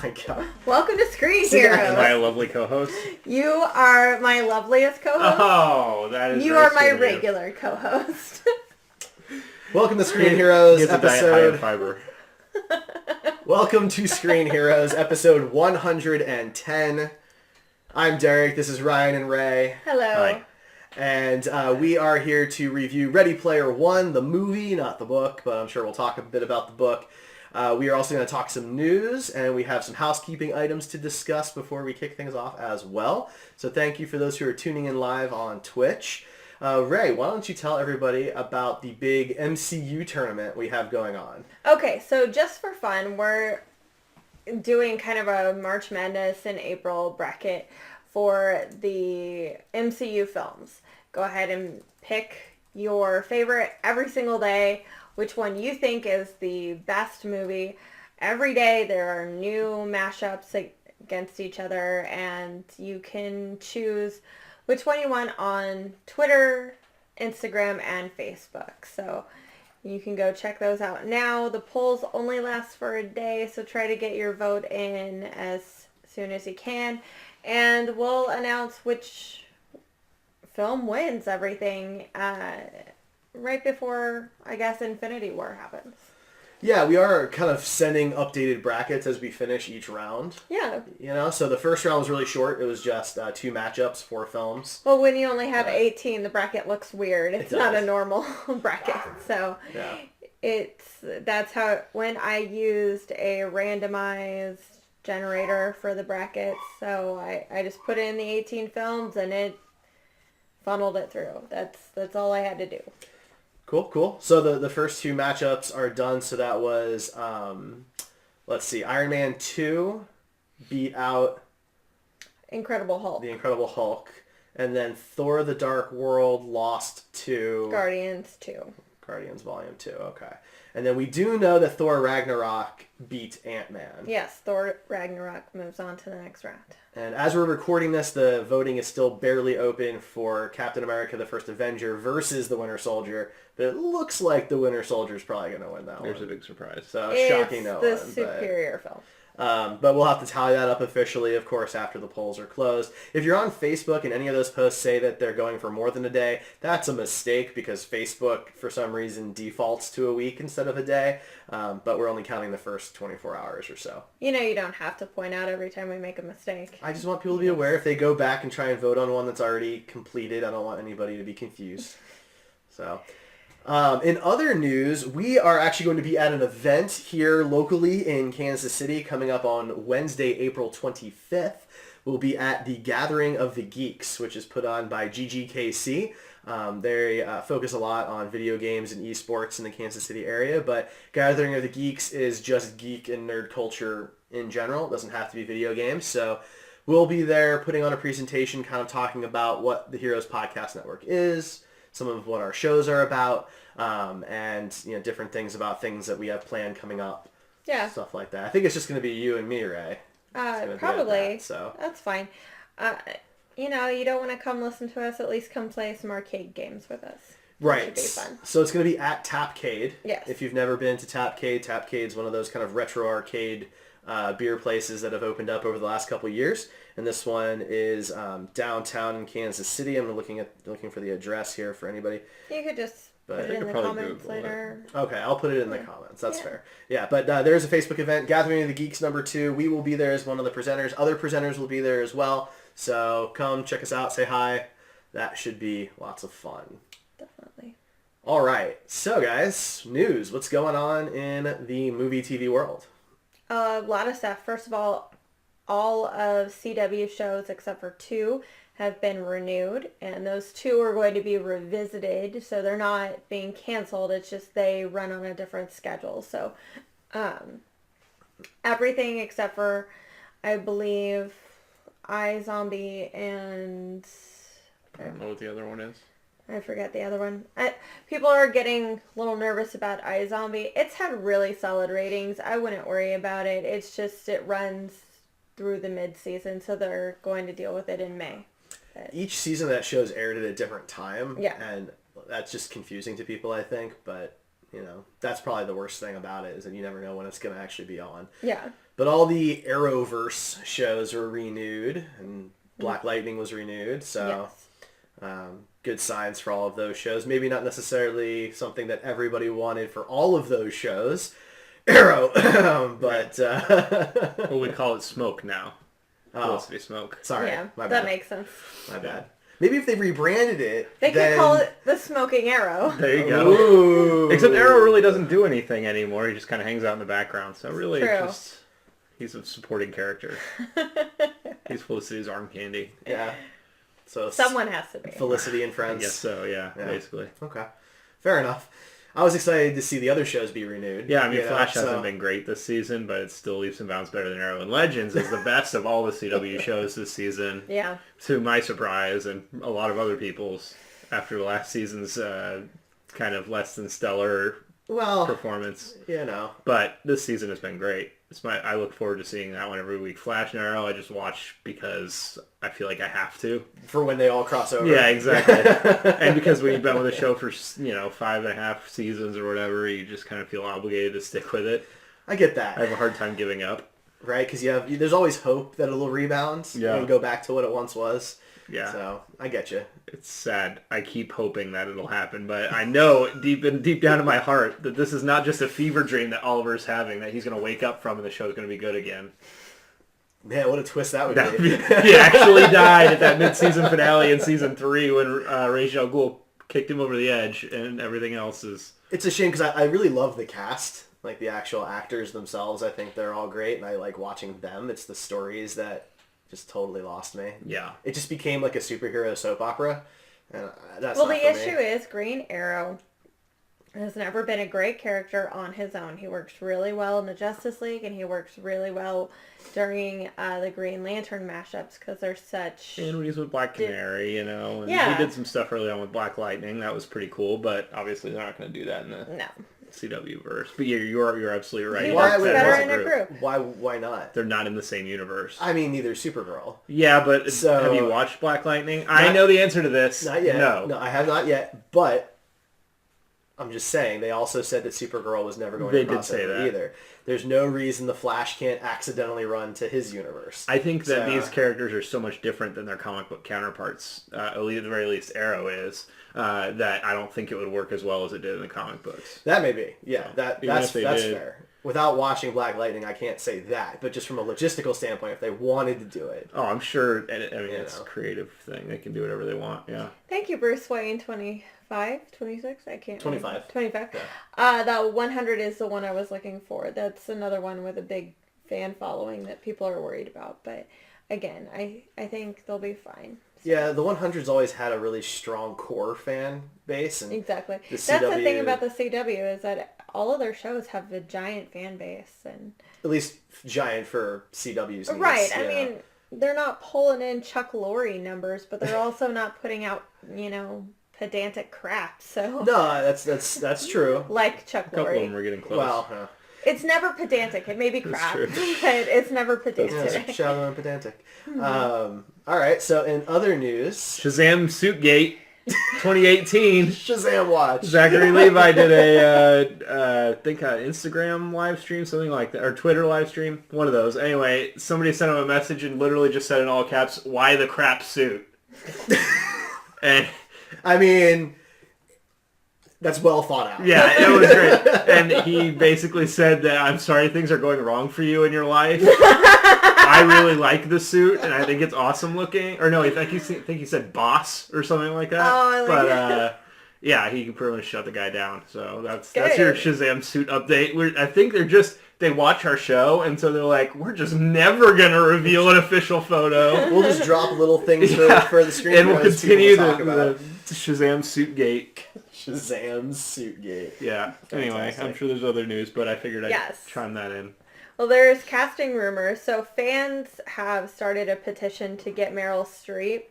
my god. Welcome to Screen Heroes. Am I a lovely co-host? You are my loveliest co-host. Oh, that is You very are my sweet of you. regular co-host. Welcome to Screen Heroes He gets a diet high in episode. fiber. Welcome to Screen Heroes episode 110. I'm Derek. This is Ryan and Rae. Hello. Hi. And we are here to review Ready Player One, the movie, not the book, but I'm sure we'll talk a bit about the book. We are also going to talk some news, and we have some housekeeping items to discuss before we kick things off as well. So thank you for those who are tuning in live on Twitch. Rae, why don't you tell everybody about the big MCU tournament we have going on? Okay, so just for fun, we're doing kind of a March Madness in April bracket for the MCU films. Go ahead and pick your favorite every single day, which one you think is the best movie. Every day there are new mashups against each other, and you can choose which one you want on Twitter, Instagram, and Facebook. So you can go check those out now. The polls only last for a day, so try to get your vote in as soon as you can. And we'll announce which film wins everything right before, I guess, Infinity War happens. Yeah, we are kind of sending updated brackets as we finish each round. Yeah. You know, so the first round was really short. It was just 2 matchups, 4 films. Well, when you only have 18, the bracket looks weird. It's not a does. normal bracket. So Yeah. that's how when I used a randomized generator for the brackets. So I just put in the 18 films and it funneled it through. That's all I had to do. Cool. So the first 2 matchups are done. So that was, let's see, Iron Man 2 beat out Incredible Hulk. the Incredible Hulk. And then Thor the Dark World lost to Guardians 2. Guardians Volume 2. Okay. And then we do know that Thor Ragnarok beat Ant-Man. Yes, Thor Ragnarok moves on to the next round. And as we're recording this, the voting is still barely open for Captain America, the First Avenger versus the Winter Soldier. But it looks like the Winter Soldier is probably going to win that one. There's a big surprise. So It's shocking no the one. superior film. But we'll have to tally that up officially, of course, after the polls are closed. If you're on Facebook and any of those posts say that they're going for more than a day, that's a mistake because Facebook, for some reason, defaults to a week instead of a day. But we're only counting the first 24 hours or so. You know you don't have to point out every time we make a mistake. I just want people to be aware if they go back and try and vote on one that's already completed. I don't want anybody to be confused. So... in other news, we are actually going to be at an event here locally in Kansas City coming up on Wednesday, April 25th. We'll be at the Gathering of the Geeks, which is put on by GGKC. They focus a lot on video games and esports in the Kansas City area, but Gathering of the Geeks is just geek and nerd culture in general. It doesn't have to be video games. So we'll be there putting on a presentation kind of talking about what the Heroes Podcast Network is, some of what our shows are about, and different things about things that we have planned coming up. Yeah. Stuff like that. I think it's just going to be you and me, Rae. Probably. So That's fine. You don't want to come listen to us, at least come play some arcade games with us. right. That should be fun. So it's going to be at Tapcade. Yes. If you've never been to Tapcade's one of those kind of retro arcade beer places that have opened up over the last couple of years. And this one is downtown in Kansas City. I'm looking for the address here for anybody. You could just But put you it in could the probably comments Google it. later. Okay, I'll put it in the comments. That's Yeah. fair. Yeah, but there's a Facebook event, Gathering of the Geeks #2. We will be there as one of the presenters. Other presenters will be there as well. So come check us out, say hi. That should be lots of fun. Definitely. All right. So, guys, news. What's going on in the movie TV world? A lot of stuff. First of all of CW shows except for 2 have been renewed, and those 2 are going to be revisited, so they're not being canceled. It's just they run on a different schedule. So everything except for, I believe, iZombie and I don't know what the other one is. I forget the other one. People are getting a little nervous about iZombie. It's had really solid ratings. I wouldn't worry about it. It's just it runs through the mid-season, so they're going to deal with it in May. Each season of that show's aired at a different time. Yeah. And that's just confusing to people, I think. But, that's probably the worst thing about it is that you never know when it's going to actually be on. Yeah. But all the Arrowverse shows were renewed, and Black Lightning was renewed, so good signs for all of those shows. Maybe not necessarily something that everybody wanted for all of those shows. Arrow, but... Well, we call it Smoke now. Felicity Smoke. Sorry, Yeah, my bad. that makes sense. My bad. Maybe if they rebranded it, They then... could call it the Smoking Arrow. There you go. Ooh. Except Arrow really doesn't do anything anymore. He just kind of hangs out in the background. So really, True. he's a supporting character. He's Felicity's arm candy. Yeah. So Someone has to be. Felicity and I Friends. guess so, yeah, basically. Okay. Fair enough. I was excited to see the other shows be renewed. Yeah, I mean, Flash hasn't been great this season, but it's still leaps and bounds better than Arrow. And Legends is the best of all the CW shows this season. Yeah. To my surprise and a lot of other people's, after last season's kind of less than stellar performance. But this season has been great. I look forward to seeing that one every week. Flash and Arrow, I just watch because I feel like I have to. For when they all cross over. Yeah, exactly. And because we've been with the show for 5.5 seasons or whatever, you just kind of feel obligated to stick with it. I get that. I have a hard time giving up. Right, because there's always hope that it'll rebound and go back to what it once was. Yeah. So, I get you. It's sad. I keep hoping that it'll happen, but I know deep down in my heart that this is not just a fever dream that Oliver's having, that he's going to wake up from and the show's going to be good again. Man, what a twist that would be. He actually died at that mid-season finale in season 3 when Ra's al Ghul kicked him over the edge and everything else is... It's a shame because I really love the cast. Like, the actual actors themselves, I think they're all great, and I like watching them. It's the stories that just totally lost me. Yeah. It just became like a superhero soap opera, and that's Well, not the for issue me. is Green Arrow has never been a great character on his own. He works really well in the Justice League, and he works really well during the Green Lantern mashups because they're such... And when he's with Black Canary, and he did some stuff early on with Black Lightning. That was pretty cool, but obviously they're not going to do that in the CW verse. But yeah, you're absolutely right. He Why works would- better as a in a group. Why not? They're not in the same universe. I mean, neither is Supergirl. Yeah, but So- have you watched Black Lightning? I know the answer to this. Not yet. No, I have not yet, but I'm just saying, they also said that Supergirl was never going They to did cross say over that. either. There's no reason the Flash can't accidentally run to his universe. I think that So- these characters are so much different than their comic book counterparts, at the very least Arrow is, that I don't think it would work as well as it did in the comic books. That may be. Yeah, even that's if they that's did- fair. Without watching Black Lightning, I can't say that. But just from a logistical standpoint, if they wanted to do it. Oh, I'm sure. I mean, it's a creative thing. They can do whatever they want. Yeah. Thank you, Bruce Wayne, 25, 26? I can't 25. remember. 25. Yeah. That 100 is the one I was looking for. That's another one with a big fan following that people are worried about. But again, I think they'll be fine. Yeah, the 100's always had a really strong core fan base. And Exactly. the That's the thing CW about the CW is that all of their shows have a giant fan base. And at least giant for CW's needs. right. I mean, they're not pulling in Chuck Lorre numbers, but they're also not putting out, pedantic crap. So No, that's true. like Chuck A couple of them Lorre. are getting close. Well, It's never pedantic. It may be That's crap, true. but it's never pedantic. shallow and pedantic. All right, so in other news, Shazam Suitgate 2018. Shazam watch. Zachary Levi did I think an Instagram live stream, something like that, or Twitter live stream, one of those. Anyway, somebody sent him a message and literally just said in all caps, "Why the crap suit?" And I mean, that's well thought out. yeah, it was great. And he basically said that, "I'm sorry things are going wrong for you in your life. I really like the suit, and I think it's awesome looking." Or no, I think he said "boss" or something like that. Oh, I like but that. yeah, he pretty much shut the guy down. So that's Good. your Shazam suit update. I think they watch our show, and so they're like, we're just never gonna reveal an official photo. We'll just drop little things for the screen. And we'll for those people continue to talk about. the Shazam suit gate. Shazam's Suitgate. Yeah. Anyway, Fantastic. I'm sure there's other news, but I figured I'd Yes. chime that in. Well, there's casting rumors. So fans have started a petition to get Meryl Streep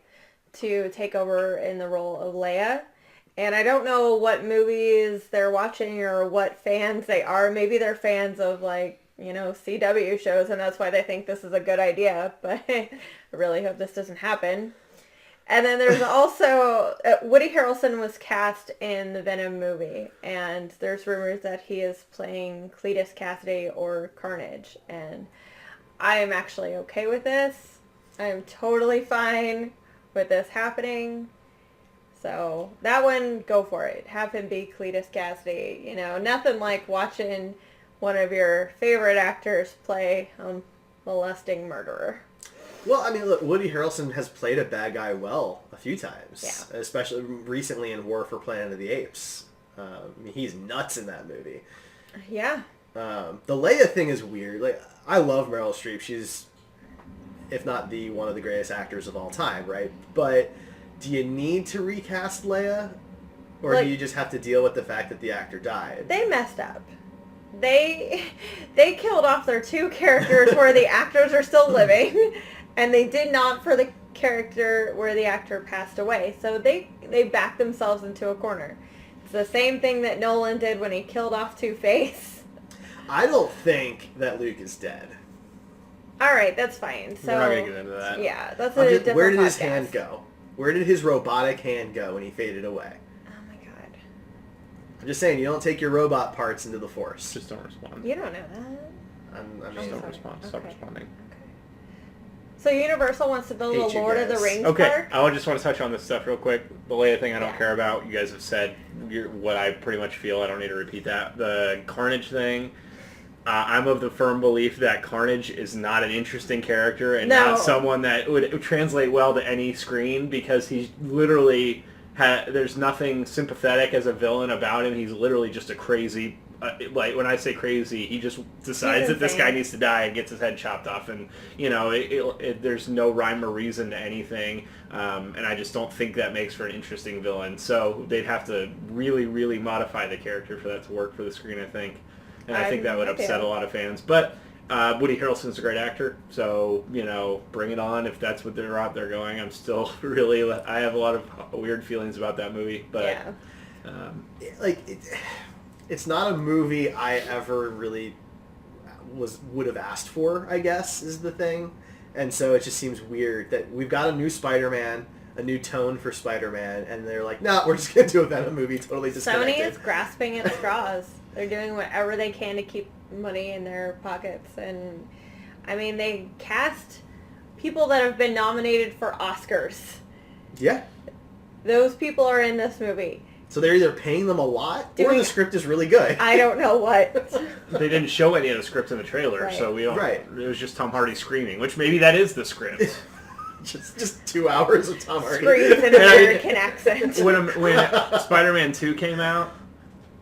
to take over in the role of Leia. And I don't know what movies they're watching or what fans they are. Maybe they're fans of CW shows, and that's why they think this is a good idea. But I really hope this doesn't happen. And then there's also Woody Harrelson was cast in the Venom movie, and there's rumors that he is playing Cletus Cassidy or Carnage. And I am actually okay with this. I am totally fine with this happening. So that one, go for it. Have him be Cletus Cassidy. Nothing like watching one of your favorite actors play a molesting murderer. Well, I mean, look, Woody Harrelson has played a bad guy well a few times. Yeah. Especially recently in War for Planet of the Apes. He's nuts in that movie. Yeah. The Leia thing is weird. Like, I love Meryl Streep. She's, if not one of the greatest actors of all time, right? But do you need to recast Leia? Or do you just have to deal with the fact that the actor died? They messed up. They killed off their two characters where the actors are still living, and they did not for the character where the actor passed away. So they backed themselves into a corner. It's the same thing that Nolan did when he killed off Two-Face. I don't think that Luke is dead. All right, that's fine. So we're not going to get into that. Yeah, that's a different Where did podcast. his hand go? Where did his robotic hand go when he faded away? Oh my god. I'm just saying, you don't take your robot parts into the Force. Just don't respond. You don't know that. Just don't respond. Okay. Stop responding. Okay. So Universal wants to build a Lord of the Rings Okay, park? I just want to touch on this stuff real quick. The Leia thing I don't Yeah. care about. You guys have said what I pretty much feel. I don't need to repeat that. The Carnage thing, I'm of the firm belief that Carnage is not an interesting character and not someone that would translate well to any screen because he's literally... there's nothing sympathetic as a villain about him. He's literally just a crazy... like, when I say crazy, he just decides that this guy needs to die and gets his head chopped off. And, there's no rhyme or reason to anything. And I just don't think that makes for an interesting villain. So they'd have to really, really modify the character for that to work for the screen, I think. And I think that would upset a lot of fans. But Woody Harrelson's a great actor, so, bring it on if that's what they're out there going. I'm still really... I have a lot of weird feelings about that movie, but... Yeah. It's not a movie I ever really would have asked for, I guess, is the thing. And so it just seems weird that we've got a new Spider-Man, a new tone for Spider-Man, and they're like, no, we're just going to do a Venom movie totally disconnected. Sony is grasping at straws. They're doing whatever they can to keep money in their pockets. And, I mean, they cast people that have been nominated for Oscars. Yeah. Those people are in this movie. So they're either paying them a lot, or the script is really good. I don't know what. They didn't show any of the script in the trailer, so we don't... Right. It was just Tom Hardy screaming, which maybe that is the script. just 2 hours of Tom Hardy. Screams in an American accent. When Spider-Man 2 came out,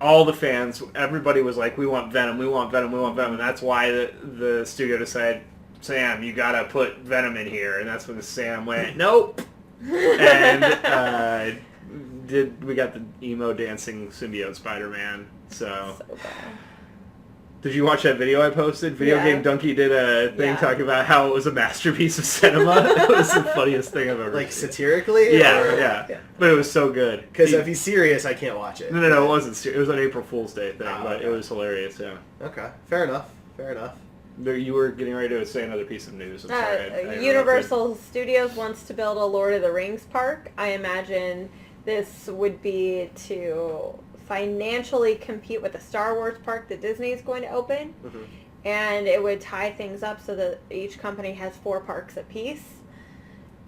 all the fans, everybody was like, we want Venom, we want Venom, we want Venom. And that's why the studio decided, Sam, you gotta put Venom in here. And that's when Sam went, nope. And we got the emo dancing symbiote Spider-Man. So bad. Did you watch that video I posted? Video Game Donkey did a thing talking about how it was a masterpiece of cinema. It was the funniest thing I've ever seen. Satirically? Yeah. But it was so good. Because if he's serious, I can't watch it. No, it wasn't serious. It was an April Fool's Day thing, but it was hilarious, yeah. Okay, fair enough. You were getting ready to say another piece of news. I'm sorry. I Universal Studios wants to build a Lord of the Rings park. I imagine this would be to financially compete with the Star Wars park that Disney is going to open. Mm-hmm. And it would tie things up so that each company has 4 parks apiece.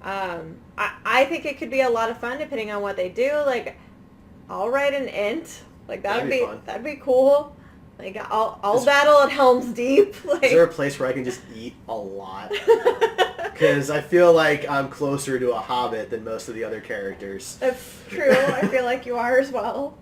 I think it could be a lot of fun depending on what they do. Like, I'll write an int. Like, that'd be cool. Like, I'll battle at Helm's Deep. Like, is there a place where I can just eat a lot? Because I feel like I'm closer to a hobbit than most of the other characters. That's true. I feel like you are as well.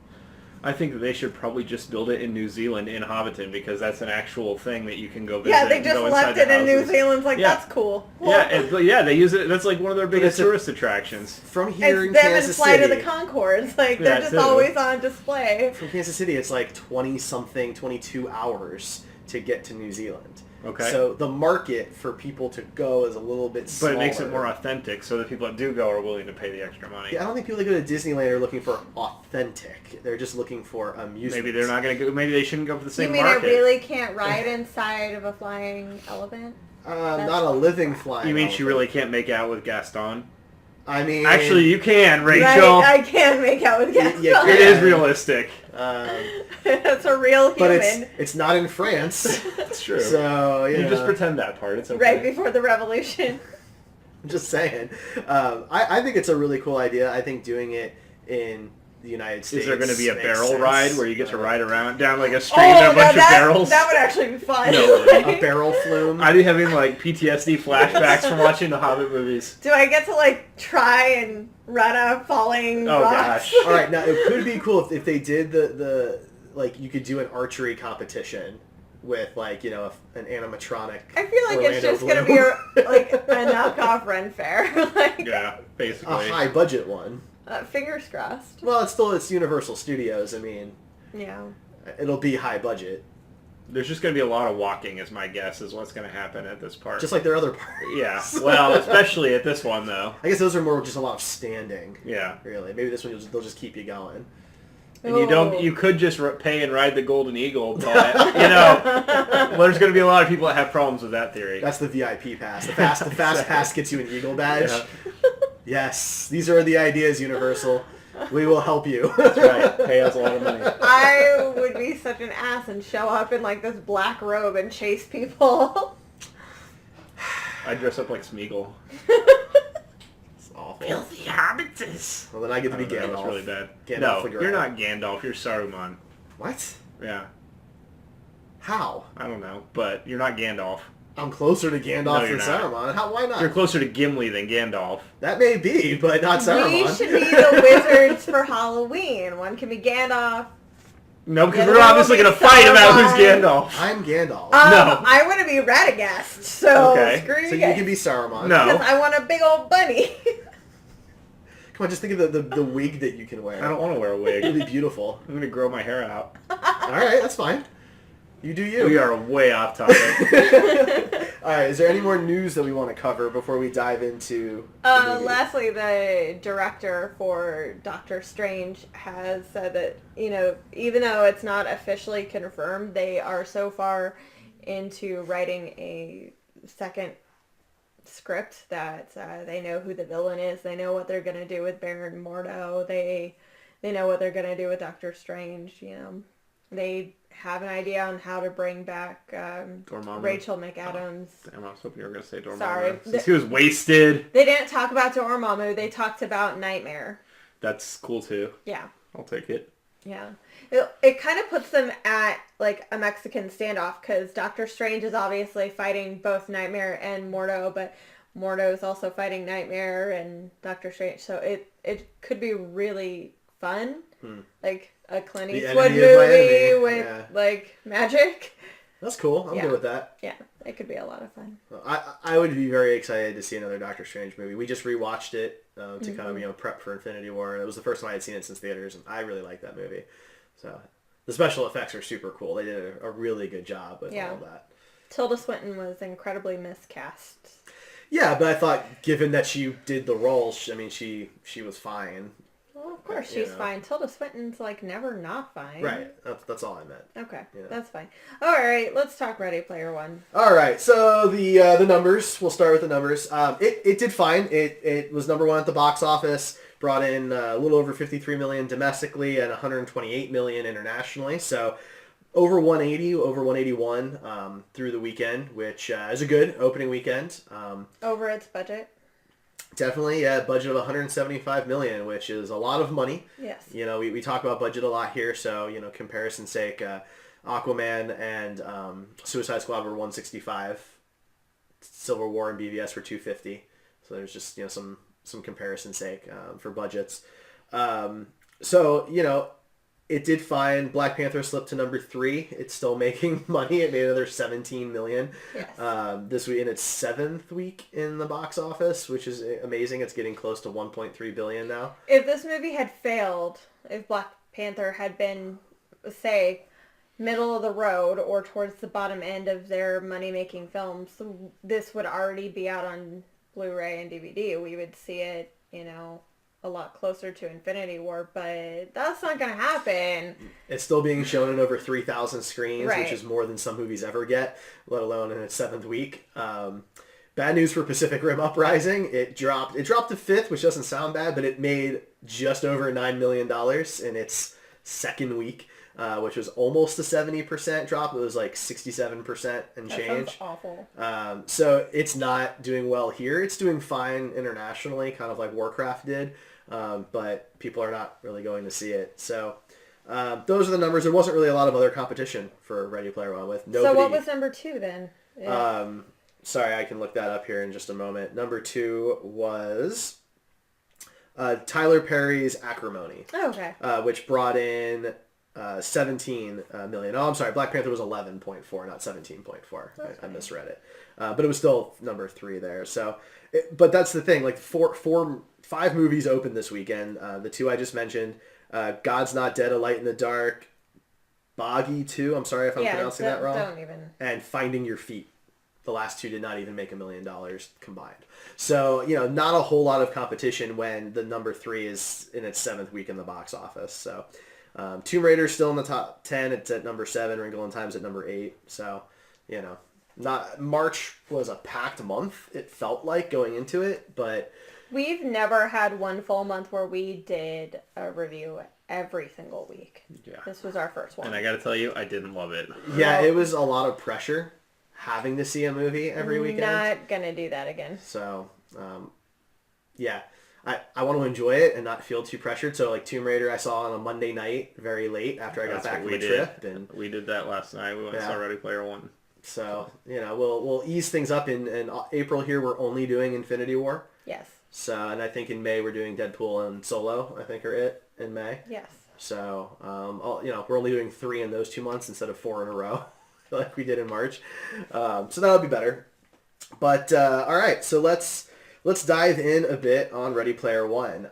I think that they should probably just build it in New Zealand, in Hobbiton, because that's an actual thing that you can go visit. Yeah, they just left it in New Zealand. Like, that's cool. Yeah, they use it. That's like one of their biggest tourist attractions. From here in Kansas City. It's them and Flight of the Conchords. Like, they're just always on display. From Kansas City, it's like 20-something, 22 hours to get to New Zealand. Okay. So the market for people to go is a little bit smaller. But it makes it more authentic, so the people that do go are willing to pay the extra money. Yeah, I don't think people that go to Disneyland are looking for authentic. They're just looking for amusement. Maybe they're not going to go. Maybe they shouldn't go for the same market. market. You mean I really can't ride inside of a flying elephant? Not a living flying You mean elephant. she really can't make out with Gaston? I mean... Actually, you can, Rachel. Right, I can make out with Gaston. Yeah, it is realistic. That's a real human. But it's not in France. That's true. So, you just pretend that part. It's okay. Right before the revolution. I'm just saying. I think it's a really cool idea. I think doing it in the United States. Is there going to be a barrel sense. ride where you get to ride around down like a street and a bunch of barrels? That would actually be fun. No, a barrel flume. I'd be having like PTSD flashbacks from watching the Hobbit movies. Do I get to like try and run a falling rocks? Gosh. All right, now it could be cool if they did the like you could do an archery competition with like, you know, an animatronic. I feel like Orlando it's just Bloom. going to be a knockoff Ren Fair. Like, Yeah, basically. A high budget one. Fingers crossed. Well, it's Universal Studios. I mean, yeah, it'll be high budget. There's just going to be a lot of walking, is my guess, is what's going to happen at this park. Just like their other parks. Yeah, well, especially at this one, though. I guess those are more just a lot of standing. Yeah. Really. Maybe this one, they'll just keep you going. And you could just pay and ride the Golden Eagle, but, you know, there's going to be a lot of people that have problems with that theory. That's the VIP pass. The fast pass gets you an Eagle badge. Yeah. Yes, these are the ideas, Universal. We will help you. That's right. Pay us a lot of money. I would be such an ass and show up in like this black robe and chase people. I'd dress up like Smeagol. It's awful. Filthy hobbitses. Well, then I get to be Gandalf. That's really bad. Gandalf no, you're not Gandalf. You're Saruman. What? Yeah. How? I don't know, but you're not Gandalf. I'm closer to Gandalf than not. Saruman. Why not? You're closer to Gimli than Gandalf. That may be, but not Saruman. We should be the wizards for Halloween. One can be Gandalf. No, because The we're other obviously will going be to fight about who's Saruman. Gandalf. I'm Gandalf. No. I want to be Radagast, so Okay. screw you So you guys. can be Saruman. No. Because I want a big old bunny. Come on, just think of the wig that you can wear. I don't want to wear a wig. It'll be beautiful. I'm going to grow my hair out. Alright, that's fine. You do you. We are way off topic. Alright, is there any more news that we want to cover before we dive into the movie? Lastly, the director for Doctor Strange has said that, you know, even though it's not officially confirmed, they are so far into writing a second script that they know who the villain is. They know what they're going to do with Baron Mordo. They know what they're going to do with Doctor Strange, you know. They have an idea on how to bring back Rachel McAdams. Damn, I was hoping you were going to say Dormammu. Sorry. Since he was wasted. They didn't talk about Dormammu. They talked about Nightmare. That's cool, too. Yeah. I'll take it. Yeah. It kind of puts them at, like, a Mexican standoff, because Doctor Strange is obviously fighting both Nightmare and Mordo, but Mordo is also fighting Nightmare and Doctor Strange, so it could be really fun. Like a Clint Eastwood movie with, like, magic. That's cool. I'm good with that. Yeah, it could be a lot of fun. I would be very excited to see another Doctor Strange movie. We just rewatched it to kind of, you know, prep for Infinity War. It was the first time I had seen it since theaters, and I really liked that movie. So the special effects are super cool. They did a really good job with all of that. Tilda Swinton was incredibly miscast. Yeah, but I thought, given that she did the role, she was fine. Well, of course she's fine. Tilda Swinton's, like, never not fine. Right. That's all I meant. Okay. That's fine. All right. Let's talk Ready Player One. All right. So the numbers. We'll start with the numbers. It did fine. It was number one at the box office. Brought in a little over $53 million domestically and $128 million internationally. So over 180, over 181 through the weekend, which is a good opening weekend. Over its budget. Definitely, yeah, budget of $175 million, which is a lot of money. Yes. You know, we talk about budget a lot here, so, you know, comparison's sake, Aquaman and Suicide Squad were $165. Civil War and BVS were $250. So there's just, you know, some comparison sake for budgets. So, you know, it did fine. Black Panther slipped to number 3. It's still making money. It made another $17 million. Yes. This week in its 7th week in the box office, which is amazing. It's getting close to $1.3 billion now. If this movie had failed, if Black Panther had been, say, middle of the road or towards the bottom end of their money-making films, this would already be out on Blu-ray and DVD. We would see it, you know, a lot closer to Infinity War, but that's not going to happen. It's still being shown in over 3,000 screens, right, which is more than some movies ever get, let alone in its 7th week. Bad news for Pacific Rim Uprising. It dropped to 5th, which doesn't sound bad, but it made just over $9 million in its second week, which was almost a 70% drop. It was like 67% and change. That sounds awful. So it's not doing well here. It's doing fine internationally, kind of like Warcraft did, but people are not really going to see it. So those are the numbers. There wasn't really a lot of other competition for Ready Player One with nobody. So what was number 2 then? Yeah. Sorry, I can look that up here in just a moment. Number 2 was Tyler Perry's Acrimony. Oh, okay. Which brought in 17 million. Oh, I'm sorry. Black Panther was 11.4, not 17.4. I misread it. But it was still number 3 there. So, but that's the thing. Like 5 movies opened this weekend. The 2 I just mentioned, God's Not Dead, A Light in the Dark, Boggy 2. I'm sorry if I'm pronouncing that wrong. Don't even. And Finding Your Feet. The last 2 did not even make $1 million combined. So, not a whole lot of competition when the number 3 is in its 7th week in the box office. So, Tomb Raider's still in the top 10. It's at number 7. Wrinkle in Time's at number 8. So, March was a packed month. It felt like going into it, but we've never had one full month where we did a review every single week. Yeah. This was our first one. And I got to tell you, I didn't love it. Yeah, it was a lot of pressure having to see a movie every weekend. Not gonna do that again. So, I want to enjoy it and not feel too pressured. So, like Tomb Raider, I saw on a Monday night, very late after I got back from a trip. And we did that last night. We went and saw Ready Player One. So, we'll ease things up. In April here, we're only doing Infinity War. Yes. So, and I think in May we're doing Deadpool and Solo. I think are it in May. Yes. So, we're only doing 3 in those 2 months instead of 4 in a row. Like we did in March. So that'll be better. But all right, so let's dive in a bit on Ready Player One.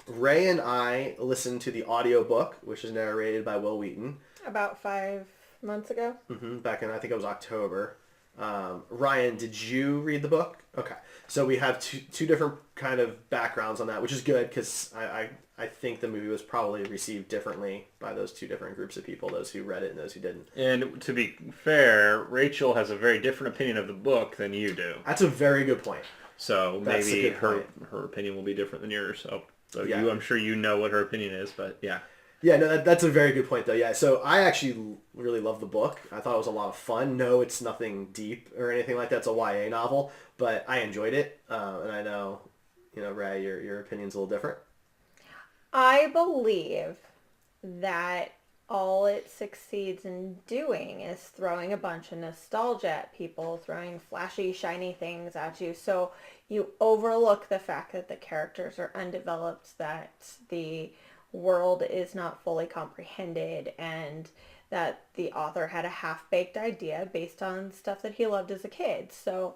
Rae and I listened to the audiobook, which is narrated by Will Wheaton. About 5 months ago. Back in, I think it was October. Ryan, did you read the book? Okay. So we have two different kind of backgrounds on that, which is good because I think the movie was probably received differently by those 2 different groups of people, those who read it and those who didn't. And to be fair, Rachel has a very different opinion of the book than you do. That's a very good point. So maybe her opinion will be different than yours. So yeah. I'm sure you know what her opinion is, but yeah. Yeah, no, that's a very good point, though. Yeah, so I actually really love the book. I thought it was a lot of fun. No, it's nothing deep or anything like that. It's a YA novel, but I enjoyed it. And I know, Rae, your opinion's a little different. I believe that all it succeeds in doing is throwing a bunch of nostalgia at people, throwing flashy, shiny things at you. So you overlook the fact that the characters are undeveloped, that the world is not fully comprehended, and that the author had a half-baked idea based on stuff that he loved as a kid. So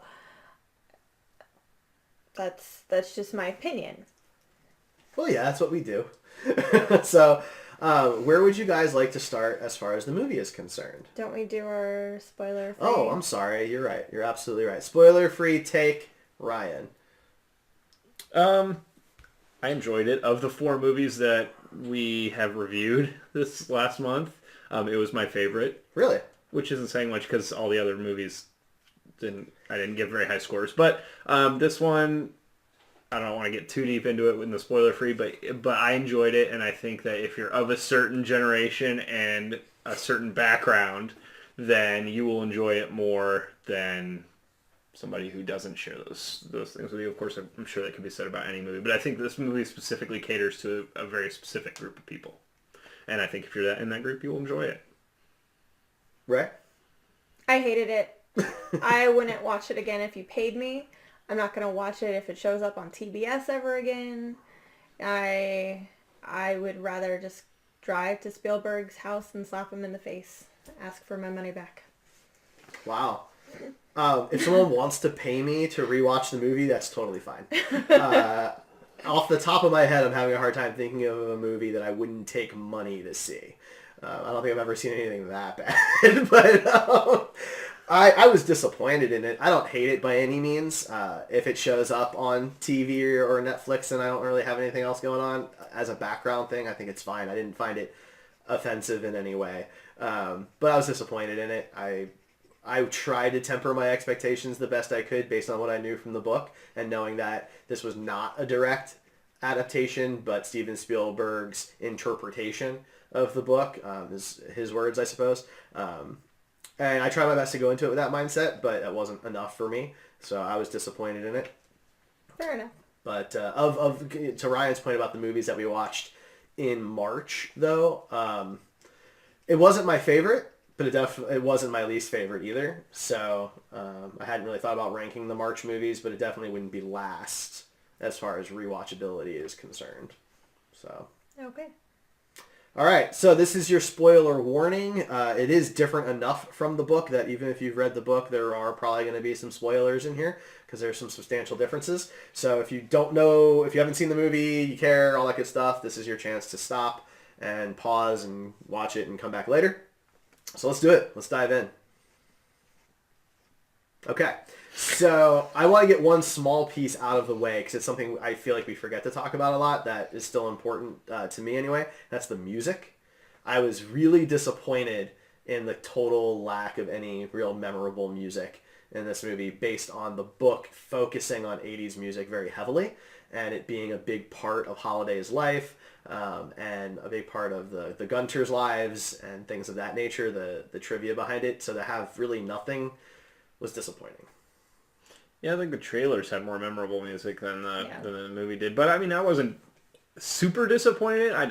that's just my opinion. Well, yeah, that's what we do. So, where would you guys like to start as far as the movie is concerned? Don't we do our spoiler-free? Oh, I'm sorry. You're right. You're absolutely right. Spoiler-free take, Ryan. I enjoyed it. Of the 4 movies that we have reviewed this last month, it was my favorite. Really? Which isn't saying much because all the other movies I didn't give very high scores. But this one, I don't want to get too deep into it in the spoiler free, but I enjoyed it, and I think that if you're of a certain generation and a certain background, then you will enjoy it more than somebody who doesn't share those things with you. Of course, I'm sure that can be said about any movie, but I think this movie specifically caters to a very specific group of people, and I think if you're in that group, you will enjoy it. Rae? I hated it. I wouldn't watch it again if you paid me. I'm not going to watch it if it shows up on TBS ever again. I would rather just drive to Spielberg's house and slap him in the face. Ask for my money back. Wow. If someone wants to pay me to rewatch the movie, that's totally fine. Off the top of my head, I'm having a hard time thinking of a movie that I wouldn't take money to see. I don't think I've ever seen anything that bad. But I was disappointed in it. I don't hate it by any means. If it shows up on TV or Netflix and I don't really have anything else going on as a background thing, I think it's fine. I didn't find it offensive in any way. But I was disappointed in it. I tried to temper my expectations the best I could based on what I knew from the book, and knowing that this was not a direct adaptation, but Steven Spielberg's interpretation of the book, his words, I suppose. And I tried my best to go into it with that mindset, but that wasn't enough for me, so I was disappointed in it. Fair enough. But to Ryan's point about the movies that we watched in March, though, it wasn't my favorite, but it wasn't my least favorite either. So I hadn't really thought about ranking the March movies, but it definitely wouldn't be last as far as rewatchability is concerned. So okay. All right, so this is your spoiler warning. It is different enough from the book that even if you've read the book, there are probably going to be some spoilers in here because there's some substantial differences. So if you don't know, if you haven't seen the movie, you care, all that good stuff, this is your chance to stop and pause and watch it and come back later. So let's do it. Let's dive in. Okay, so I want to get one small piece out of the way because it's something I feel like we forget to talk about a lot that is still important to me anyway. That's the music. I was really disappointed in the total lack of any real memorable music in this movie based on the book focusing on 80s music very heavily and it being a big part of Holliday's life and a big part of the Gunters' lives and things of that nature, the trivia behind it. So to have really nothing was disappointing. Yeah, I think the trailers had more memorable music than the movie did. But I mean, I wasn't super disappointed. I'd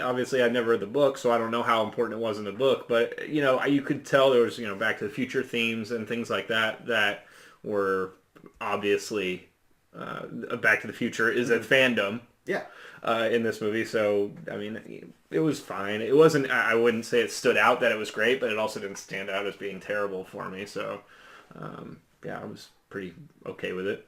never read the book, so I don't know how important it was in the book. But you could tell there was Back to the Future themes and things like that were obviously Back to the Future is a fandom. Yeah. In this movie, so I mean, it was fine. It wasn't. I wouldn't say it stood out that it was great, but it also didn't stand out as being terrible for me. So. I was pretty okay with it.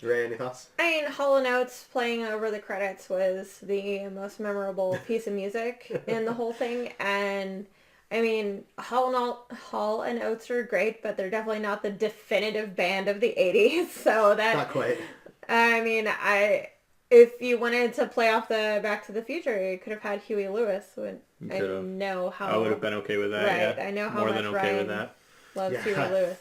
Rae, any thoughts? I mean, Hall & Oates playing over the credits was the most memorable piece of music in the whole thing. And, I mean, Hall & Oates are great, but they're definitely not the definitive band of the 80s. So that... Not quite. I mean, if you wanted to play off the Back to the Future, you could have had Huey Lewis. I know how... I would have been okay with that, right, yeah. I know how More much than okay Ryan with that. loves Huey Lewis.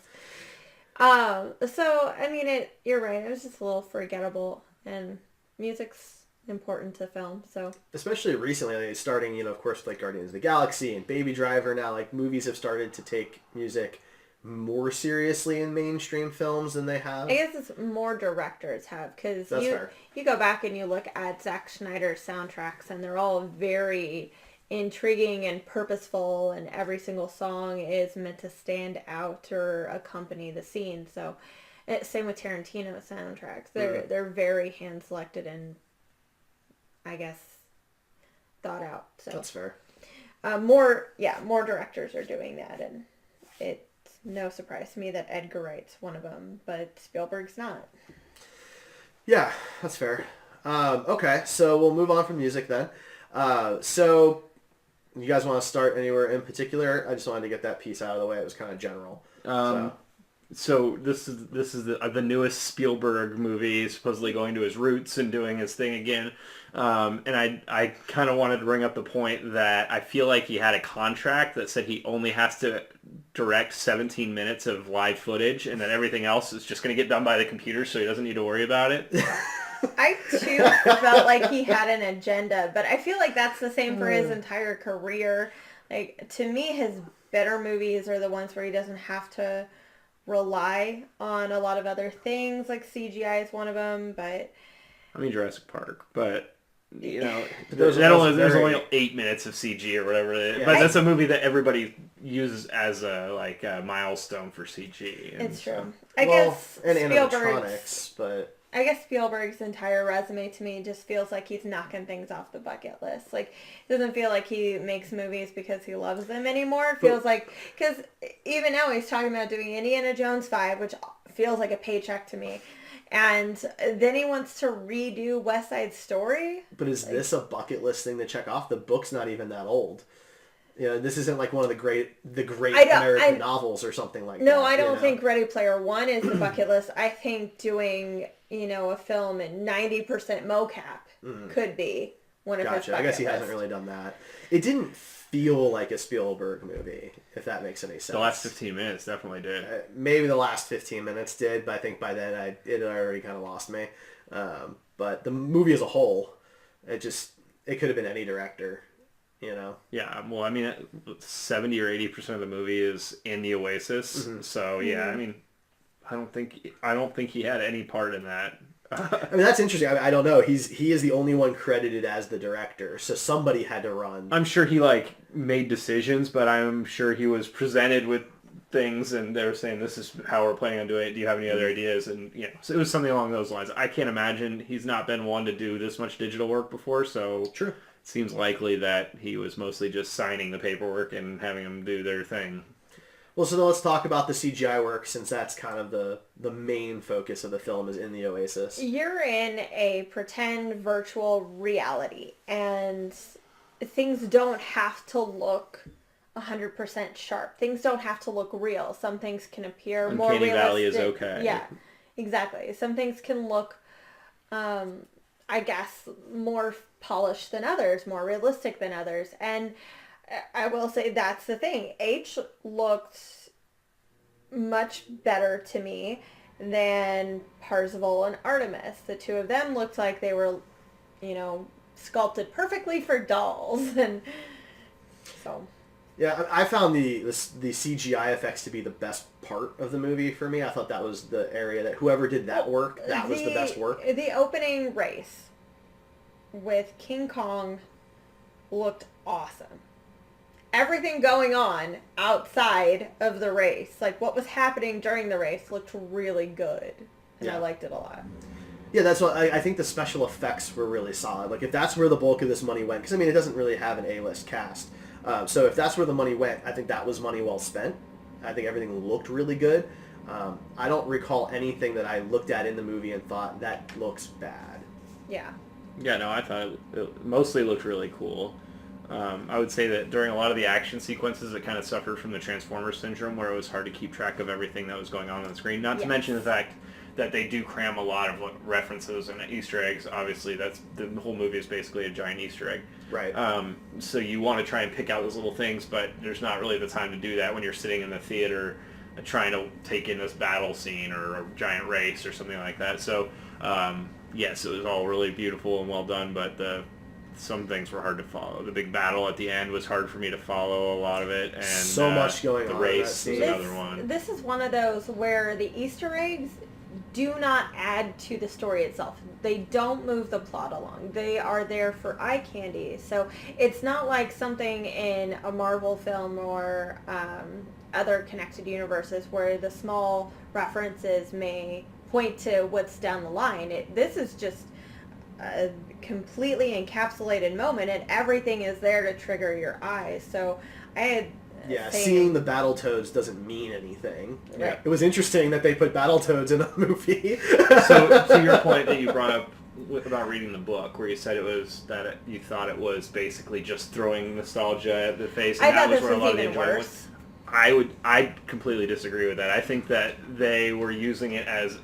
So, I mean, you're right. It was just a little forgettable, and music's important to film, so. Especially recently, like, starting, of course, like Guardians of the Galaxy and Baby Driver now, like, movies have started to take music more seriously in mainstream films than they have. I guess it's more directors have, because you go back and you look at Zack Snyder's soundtracks, and they're all very intriguing and purposeful, and every single song is meant to stand out or accompany the scene. So same with Tarantino's soundtracks. They're very hand selected and I guess thought out. So that's fair. More directors are doing that, and it's no surprise to me that Edgar Wright's one of them, but Spielberg's not. Yeah, that's fair. Okay, so we'll move on from music then. So you guys want to start anywhere in particular? I just wanted to get that piece out of the way. It was kind of general. So this is the newest Spielberg movie, supposedly going to his roots and doing his thing again. And I kind of wanted to bring up the point that I feel like he had a contract that said he only has to direct 17 minutes of live footage, and that everything else is just going to get done by the computer, so he doesn't need to worry about it. I, too, felt like he had an agenda, but I feel like that's the same for his entire career. Like, to me, his better movies are the ones where he doesn't have to rely on a lot of other things, like CGI is one of them, but... I mean, Jurassic Park, but... there's only 8 minutes of CG or whatever it is. Yeah. But that's a movie that everybody uses as a milestone for CG. It's true. I guess animatronics, but... I guess Spielberg's entire resume to me just feels like he's knocking things off the bucket list. Like, it doesn't feel like he makes movies because he loves them anymore. It feels like, because even now he's talking about doing Indiana Jones 5, which feels like a paycheck to me. And then he wants to redo West Side Story. But is this a bucket list thing to check off? The book's not even that old. This isn't like one of the great American novels or something like that. No, I don't think Ready Player One is the bucket list. I think doing, a film in 90% mocap could be one of his Gotcha. I guess he hasn't really done that. It didn't feel like a Spielberg movie, if that makes any sense. The last 15 minutes definitely did. Maybe the last 15 minutes did, but I think by then it already kind of lost me. But the movie as a whole, it could have been any director, you know? Yeah, well, I mean, 70 or 80% of the movie is in the Oasis, so yeah, I mean, I don't think he had any part in that. I mean, that's interesting. I don't know. He is the only one credited as the director, so somebody had to run. I'm sure he made decisions, but I'm sure he was presented with things, and they were saying, "This is how we're planning on doing it. Do you have any other ideas?" And so it was something along those lines. I can't imagine he's not been one to do this much digital work before, so true. It seems likely that he was mostly just signing the paperwork and having them do their thing. Well, so then let's talk about the CGI work, since that's kind of the main focus of the film is in the Oasis. You're in a pretend virtual reality, and things don't have to look 100% sharp. Things don't have to look real. Some things can appear more realistic. Uncanny Valley is okay. Yeah, exactly. Some things can look, I guess, more polished than others, more realistic than others, and I will say that's the thing. H looked much better to me than Parzival and Artemis. The two of them looked like they were, sculpted perfectly for dolls, and so. Yeah, I found the CGI effects to be the best part of the movie for me. I thought that was the area that whoever did that work, that was the best work. The opening race with King Kong looked awesome. Everything going on outside of the race, like what was happening during the race, looked really good. And I liked it a lot. Yeah, that's what I think the special effects were really solid. Like if that's where the bulk of this money went, because I mean it doesn't really have an A-list cast. So if that's where the money went, I think that was money well spent. I think everything looked really good. I don't recall anything that I looked at in the movie and thought that looks bad. Yeah. Yeah, no, I thought it mostly looked really cool. I would say that during a lot of the action sequences, it kind of suffered from the Transformers syndrome, where it was hard to keep track of everything that was going on the screen. Not to mention the fact that they do cram a lot of references and Easter eggs. Obviously, that's the whole movie is basically a giant Easter egg. Right. So you want to try and pick out those little things, but there's not really the time to do that when you're sitting in the theater trying to take in this battle scene or a giant race or something like that. So, yes, it was all really beautiful and well done, but some things were hard to follow. The big battle at the end was hard for me to follow a lot of it, and so much going on. The race was another one. This is one of those where the Easter eggs do not add to the story itself. They don't move the plot along. They are there for eye candy. So it's not like something in a Marvel film or other connected universes where the small references may point to what's down the line. This is just a completely encapsulated moment, and everything is there to trigger your eyes. So I had seeing the Battletoads doesn't mean anything. Right. It was interesting that they put Battletoads in a movie. So to your point that you brought up about reading the book, where you said it was that you thought it was basically just throwing nostalgia at the face, and that was where a lot of the enjoyment was. I completely disagree with that. I think that they were using it as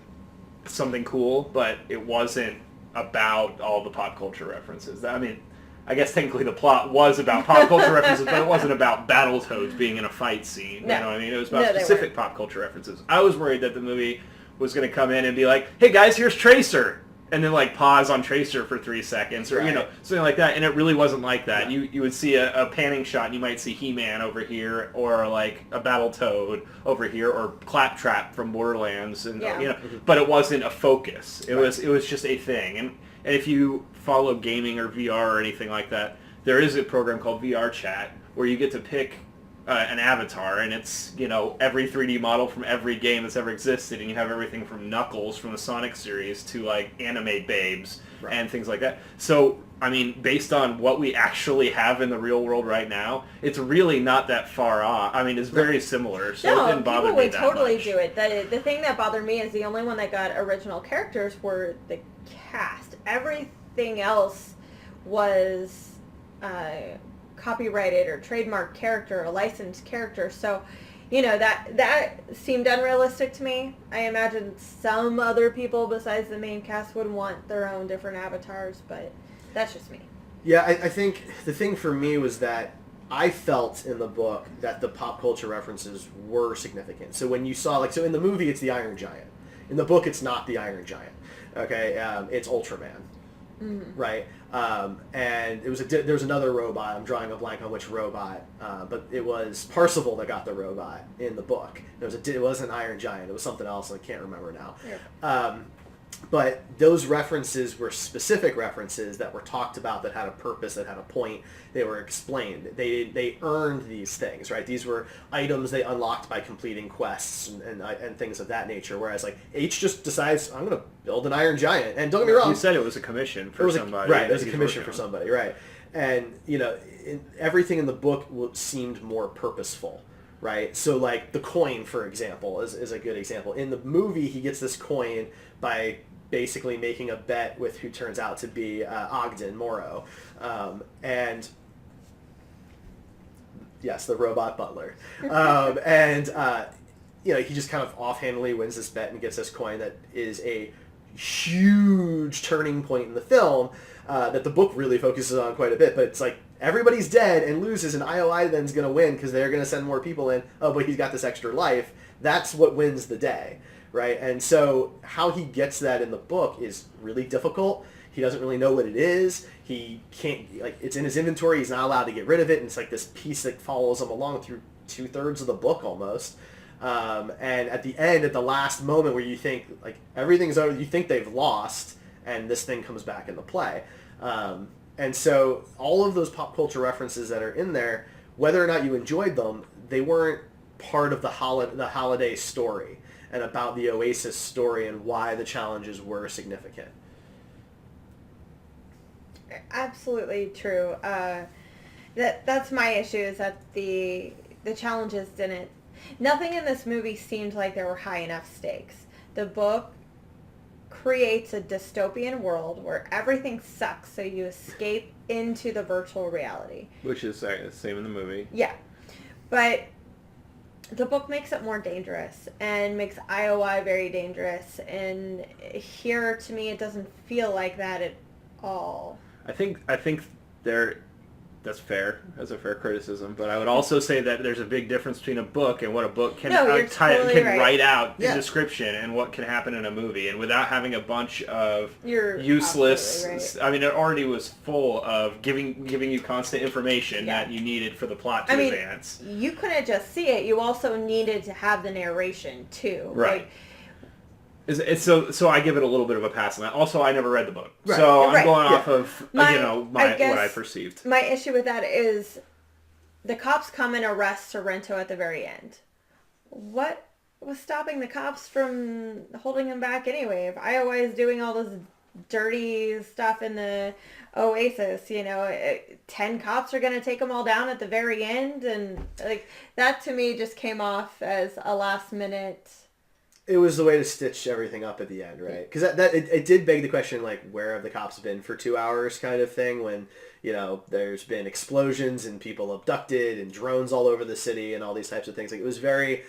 something cool, but it wasn't about all the pop culture references. I mean, I guess technically the plot was about pop culture references, but it wasn't about Battletoads being in a fight scene. No. You know what I mean? It was about specific pop culture references. I was worried that the movie was going to come in and be like, hey guys, here's Tracer. And then pause on Tracer for 3 seconds or, something like that. And it really wasn't like that. Yeah. You would see a panning shot and you might see He-Man over here or a Battletoad over here or Claptrap from Borderlands. And, but it wasn't a focus. It was just a thing. And if you follow gaming or VR or anything like that, there is a program called VR Chat where you get to pick an avatar, and it's every 3D model from every game that's ever existed, and you have everything from Knuckles from the Sonic series to anime babes and things like that. So I mean, based on what we actually have in the real world right now, it's really not that far off. I mean, it's very similar, so it didn't bother me that much. People would totally do it. The thing that bothered me is the only one that got original characters were the cast. Everything else was copyrighted or trademarked character or licensed character. So, that seemed unrealistic to me. I imagine some other people besides the main cast would want their own different avatars, but that's just me. Yeah, I think the thing for me was that I felt in the book that the pop culture references were significant. So when you saw, like, so in the movie it's the Iron Giant. In the book it's not the Iron Giant. Okay, it's Ultraman. Mm-hmm. Right? And it was there was another robot. I'm drawing a blank on which robot, but it was Parsifal that got the robot in the book. It wasn't Iron Giant. It was something else. I can't remember now. Yeah. But those references were specific references that were talked about, that had a purpose, that had a point. They were explained. They earned these things, right? These were items they unlocked by completing quests and things of that nature. Whereas like H just decides, I'm going to build an Iron Giant. And don't get me wrong. You said it was a commission for somebody. Right, it was a commission for somebody, right. And, you know, everything in the book seemed more purposeful. Right, so like the coin, for example, is a good example. In the movie, he gets this coin by basically making a bet with who turns out to be Ogden Morrow, and yes, the robot butler, and you know, he just kind of offhandedly wins this bet and gets this coin that is a huge turning point in the film that the book really focuses on quite a bit. But it's like, everybody's dead and loses, and IOI then's going to win because they're going to send more people in. Oh, but he's got this extra life. That's what wins the day, right? And so how he gets that in the book is really difficult. He doesn't really know what it is. He can't, like, it's in his inventory. He's not allowed to get rid of it. And it's like this piece that follows him along through 2/3 of the book almost. And at the end, at the last moment where you think, like, everything's over, you think they've lost, and this thing comes back into play. And so all of those pop culture references that are in there, whether or not you enjoyed them, they weren't part of the holiday story and about the Oasis story and why the challenges were significant. Absolutely true. That's my issue, is that the challenges didn't... Nothing in this movie seemed like there were high enough stakes. The book creates a dystopian world where everything sucks, so you escape into the virtual reality. Which is the same in the movie. Yeah. But the book makes it more dangerous and makes IOI very dangerous. And here, to me, it doesn't feel like that at all. I think that's fair, as a fair criticism, but I would also say that there's a big difference between a book and what a book can write out in description and what can happen in a movie. And without having a bunch of useless, right. I mean, it already was full of giving you constant information that you needed for the plot to advance. You couldn't just see it. You also needed to have the narration too. Right. Like, so I give it a little bit of a pass on that. Also, I never read the book. Right. So I'm going off of what I perceived. My issue with that is the cops come and arrest Sorrento at the very end. What was stopping the cops from holding him back anyway? If IOI is doing all this dirty stuff in the Oasis, 10 cops are going to take them all down at the very end, and like that to me just came off as a last minute. It was the way to stitch everything up at the end, right? Because it did beg the question, like, where have the cops been for 2 hours kind of thing, when, there's been explosions and people abducted and drones all over the city and all these types of things. Like, it was very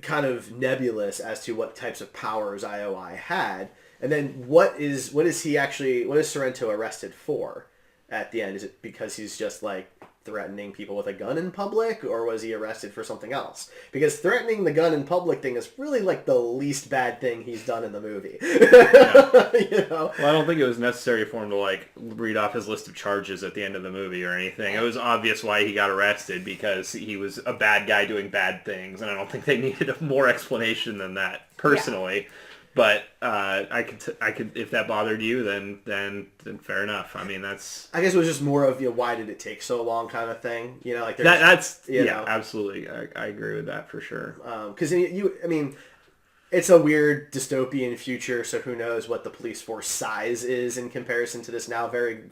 kind of nebulous as to what types of powers IOI had. And then what is Sorrento arrested for at the end? Is it because he's just, like, threatening people with a gun in public, or was he arrested for something else? Because threatening the gun in public thing is really like the least bad thing he's done in the movie. Well, I don't think it was necessary for him to like read off his list of charges at the end of the movie or anything. It was obvious why he got arrested, because he was a bad guy doing bad things, and I don't think they needed a more explanation than that, personally. Yeah. But I could if that bothered you, then fair enough. I mean, that's... I guess it was just more of, why did it take so long kind of thing. Like absolutely. I agree with that for sure. Because it's a weird dystopian future, so who knows what the police force size is in comparison to this now very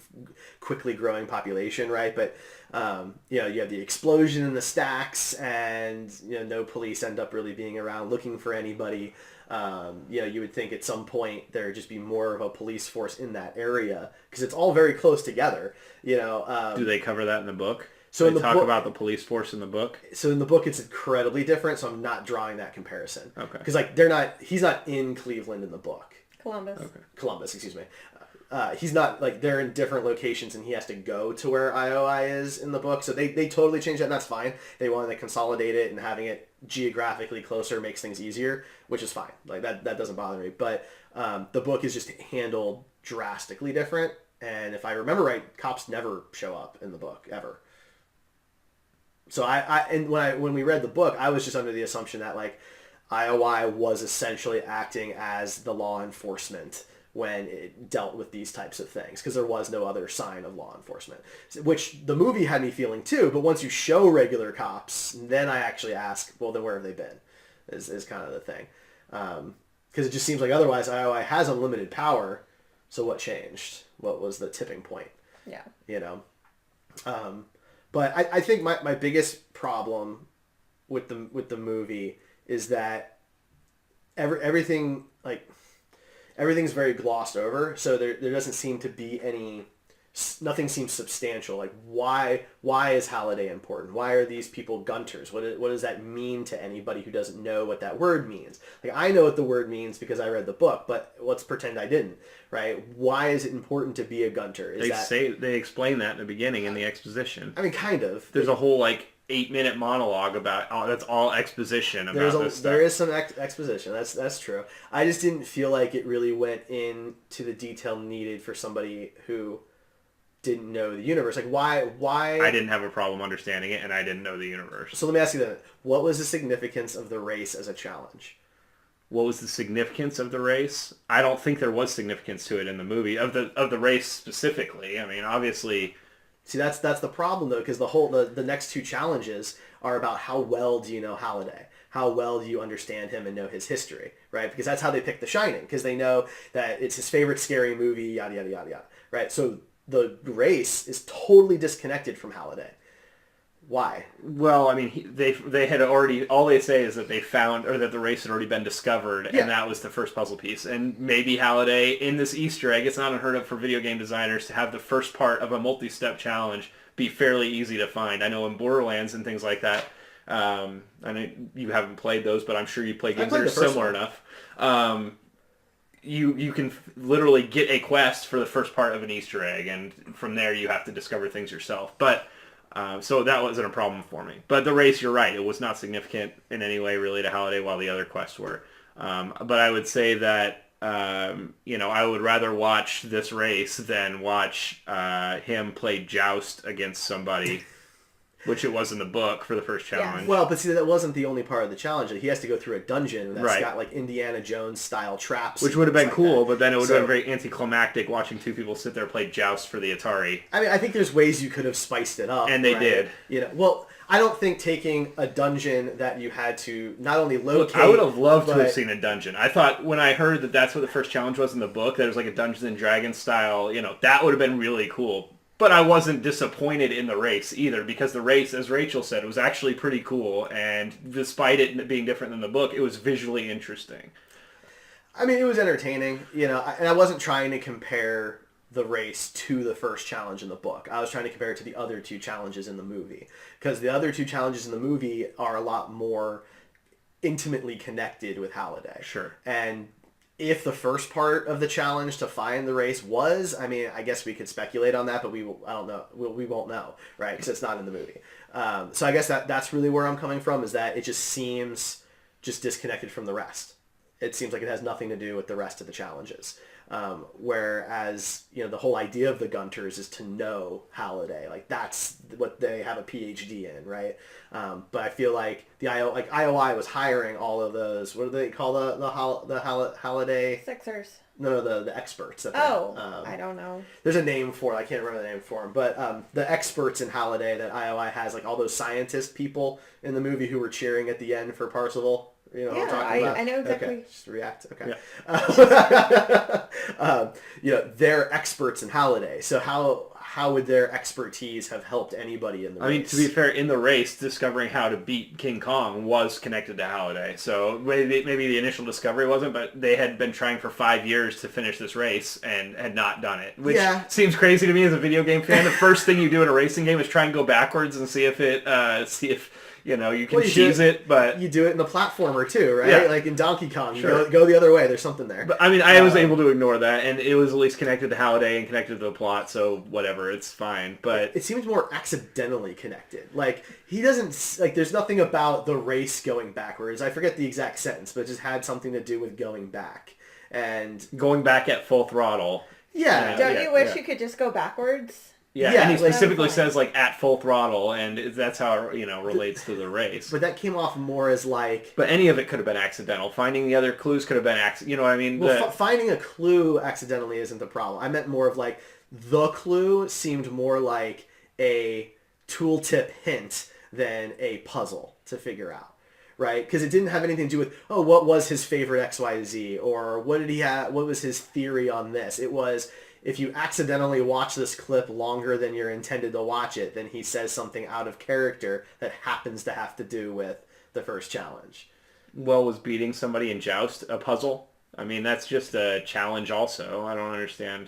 quickly growing population, right? But you have the explosion in the stacks, and no police end up really being around looking for anybody. You would think at some point there would just be more of a police force in that area, because it's all very close together. Do they cover that in the book? So they talk about the police force in the book? So in the book it's incredibly different, so I'm not drawing that comparison. Okay. Because he's not in Cleveland in the book. Columbus. Okay. Columbus, excuse me. he's not like they're in different locations and he has to go to where IOI is in the book. So they totally changed that and that's fine. They wanted to consolidate it and having it geographically closer makes things easier, which is fine. Like that doesn't bother me. But the book is just handled drastically different. And if I remember right, cops never show up in the book ever. So and when we read the book, I was just under the assumption that like IOI was essentially acting as the law enforcement when it dealt with these types of things, because there was no other sign of law enforcement, which the movie had me feeling too. But once you show regular cops, then I actually ask, well, then where have they been? Is kind of the thing, because it just seems like otherwise IOI has unlimited power. So what changed? What was the tipping point? Yeah, you know. But I think my biggest problem with the movie is that everything's very glossed over. So there doesn't seem to be nothing seems substantial. Like why is Halliday important? Why are these people gunters? What does that mean to anybody who doesn't know what that word means? Like I know what the word means because I read the book, but let's pretend I didn't, right? Why is it important to be a gunter? They explain that in the beginning in the exposition. I mean, kind of. There's a whole 8-minute monologue about that's all exposition about this stuff. There is some exposition. That's true. I just didn't feel like it really went into the detail needed for somebody who didn't know the universe. Like why I didn't have a problem understanding it, and I didn't know the universe. So let me ask you then, what was the significance of the race as a challenge? What was the significance of the race? I don't think there was significance to it in the movie of the race specifically. I mean, obviously. See, that's the problem though, because the next two challenges are about how well do you know Halliday? How well do you understand him and know his history, right? Because that's how they pick The Shining, because they know that it's his favorite scary movie, yada yada yada yada, right? So the race is totally disconnected from Halliday. Why? Well, I mean, they had already, all they say is that they found, or that the race had already been discovered, and that was the first puzzle piece. And maybe Halliday, in this Easter egg, it's not unheard of for video game designers to have the first part of a multi-step challenge be fairly easy to find. I know in Borderlands and things like that, I know you haven't played those, but I'm sure you play games that are similar enough. You can literally get a quest for the first part of an Easter egg, and from there you have to discover things yourself. But so that wasn't a problem for me. But the race, you're right, it was not significant in any way really to Halliday, while the other quests were. But I would say that I would rather watch this race than watch him play joust against somebody, which it was in the book for the first challenge. Yeah. Well, but see, that wasn't the only part of the challenge. He has to go through a dungeon that's got like Indiana Jones style traps, which would have been cool. But then it would have been very anticlimactic watching two people sit there play joust for the Atari. I mean, I think there's ways you could have spiced it up, and they did. Well, I don't think taking a dungeon that you had to not only locate. Look, I would have loved to have seen a dungeon. I thought when I heard that that's what the first challenge was in the book, that it was like a Dungeons and Dragons style. That would have been really cool. But I wasn't disappointed in the race either, because the race, as Rachel said, was actually pretty cool. And despite it being different than the book, it was visually interesting. I mean, it was entertaining, and I wasn't trying to compare the race to the first challenge in the book. I was trying to compare it to the other two challenges in the movie, because the other two challenges in the movie are a lot more intimately connected with Halliday. Sure. And if the first part of the challenge to find the race was, I mean, I guess we could speculate on that, but I don't know. We won't know, right? Because it's not in the movie. So I guess that's really where I'm coming from, is that it just seems just disconnected from the rest. It seems like it has nothing to do with the rest of the challenges. Whereas, the whole idea of the Gunters is to know Halliday. Like, that's what they have a PhD in, right? But I feel like IOI was hiring all of those, what do they call the Halliday? Sixers. No, the experts. I don't know. There's a name for it. I can't remember the name for them. But the experts in Halliday that IOI has, like all those scientist people in the movie who were cheering at the end for Parzival. You know what I'm talking about? I know exactly. Okay, just react. Okay. Yeah. They're experts in Halliday. So how would their expertise have helped anybody in the race? I mean, to be fair, in the race, discovering how to beat King Kong was connected to Halliday. So maybe the initial discovery wasn't, but they had been trying for 5 years to finish this race and had not done it, which seems crazy to me as a video game fan. The first thing you do in a racing game is try and go backwards and see if You know, you can cheese it, but... You do it in the platformer too, right? Yeah. Like in Donkey Kong. Sure. Go the other way. There's something there. But, I mean, I was able to ignore that, and it was at least connected to Halliday and connected to the plot, so whatever, it's fine. But it seems more accidentally connected. Like, he doesn't... Like, there's nothing about the race going backwards. I forget the exact sentence, but it just had something to do with going back. And... Going back at full throttle. Yeah. Don't you wish you could just go backwards? Yeah, and he specifically says, like, at full throttle, and that's how it, relates to the race. But that came off more as, like... But any of it could have been accidental. Finding the other clues could have been you know what I mean? Well, finding a clue accidentally isn't the problem. I meant more of, like, the clue seemed more like a tooltip hint than a puzzle to figure out. Right? Because it didn't have anything to do with, what was his favorite XYZ? Or what was his theory on this? It was... If you accidentally watch this clip longer than you're intended to watch it, then he says something out of character that happens to have to do with the first challenge. Well, was beating somebody in Joust a puzzle? I mean, that's just a challenge also. I don't understand.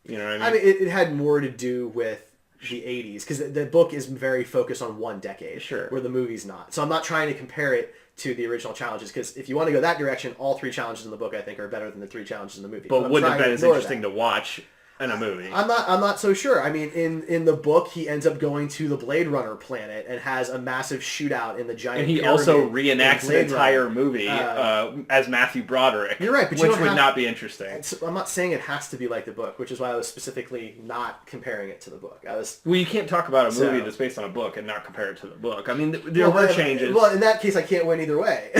You know what I mean? I mean, it had more to do with the 80s, because the book is very focused on one decade, sure, where the movie's not. So I'm not trying to compare it to the original challenges, because if you want to go that direction, all 3 challenges in the book I think are better than the 3 challenges in the movie. But wouldn't have been as interesting to watch in a movie. I'm not so sure. I mean, in the book, he ends up going to the Blade Runner planet and has a massive shootout in the giant. And he also reenacts the entire movie as Matthew Broderick. You're right, but which would not be interesting. I'm not saying it has to be like the book, which is why I was specifically not comparing it to the book. Well, you can't talk about a movie that's based on a book and not compare it to the book. I mean, there were changes. Well, in that case, I can't win either way.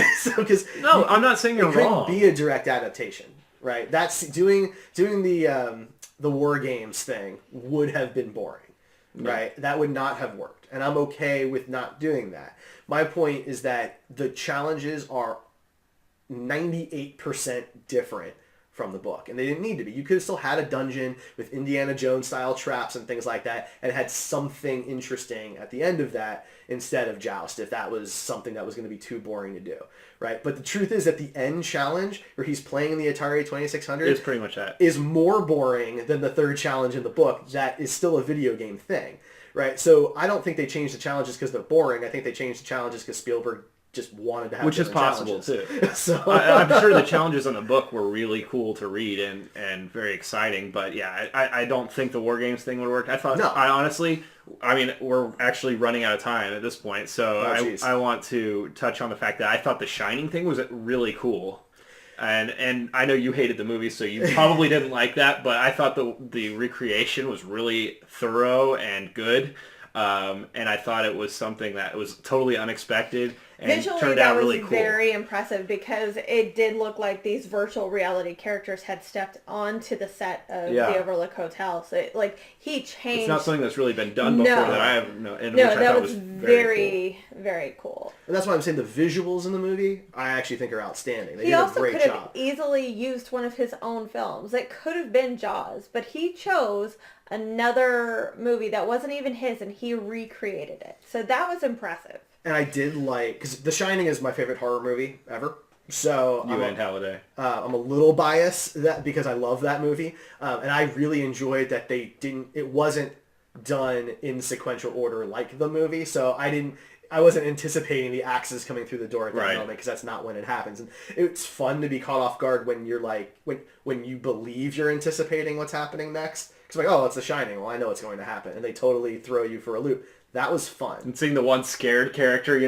No, I'm not saying you're wrong. It couldn't be a direct adaptation, right? That's doing the War Games thing would have been boring, right? That would not have worked. And I'm okay with not doing that. My point is that the challenges are 98% different from the book. And they didn't need to be. You could have still had a dungeon with Indiana Jones style traps and things like that and had something interesting at the end of that instead of Joust, if that was something that was going to be too boring to do. Right? But the truth is that the end challenge, where he's playing the Atari 2600, is pretty much that. Is more boring than the third challenge in the book. That is still a video game thing. Right? So I don't think they changed the challenges because they're boring. I think they changed the challenges because Spielberg just wanted to have which is possible challenges. Too. So I'm sure the challenges in the book were really cool to read and very exciting. But yeah, I don't think the War Games thing would work. I honestly, I mean, we're actually running out of time at this point, so I want to touch on the fact that I thought the Shining thing was really cool. And I know you hated the movie, so you probably didn't like that, but I thought the recreation was really thorough and good. And I thought it was something that was totally unexpected and visually turned out really cool. Very impressive because it did look like these virtual reality characters had stepped onto the set of the Overlook Hotel. So he changed. It's not something that's really been done before that I have which I thought was very cool. Very cool. And that's why I'm saying the visuals in the movie I actually think are outstanding. They did a great job. He also could have easily used one of his own films. It could have been Jaws, but he chose another movie that wasn't even his, and he recreated it. So that was impressive. And I did like, because The Shining is my favorite horror movie ever. So you and Halliday. I'm a little biased because I love that movie, and I really enjoyed that it wasn't done in sequential order like the movie. So I wasn't anticipating the axes coming through the door at that moment, because that's not when it happens. And it's fun to be caught off guard when you're like, when you believe you're anticipating what's happening next. Because it's The Shining. Well, I know what's going to happen. And they totally throw you for a loop. That was fun. And seeing the one scared character,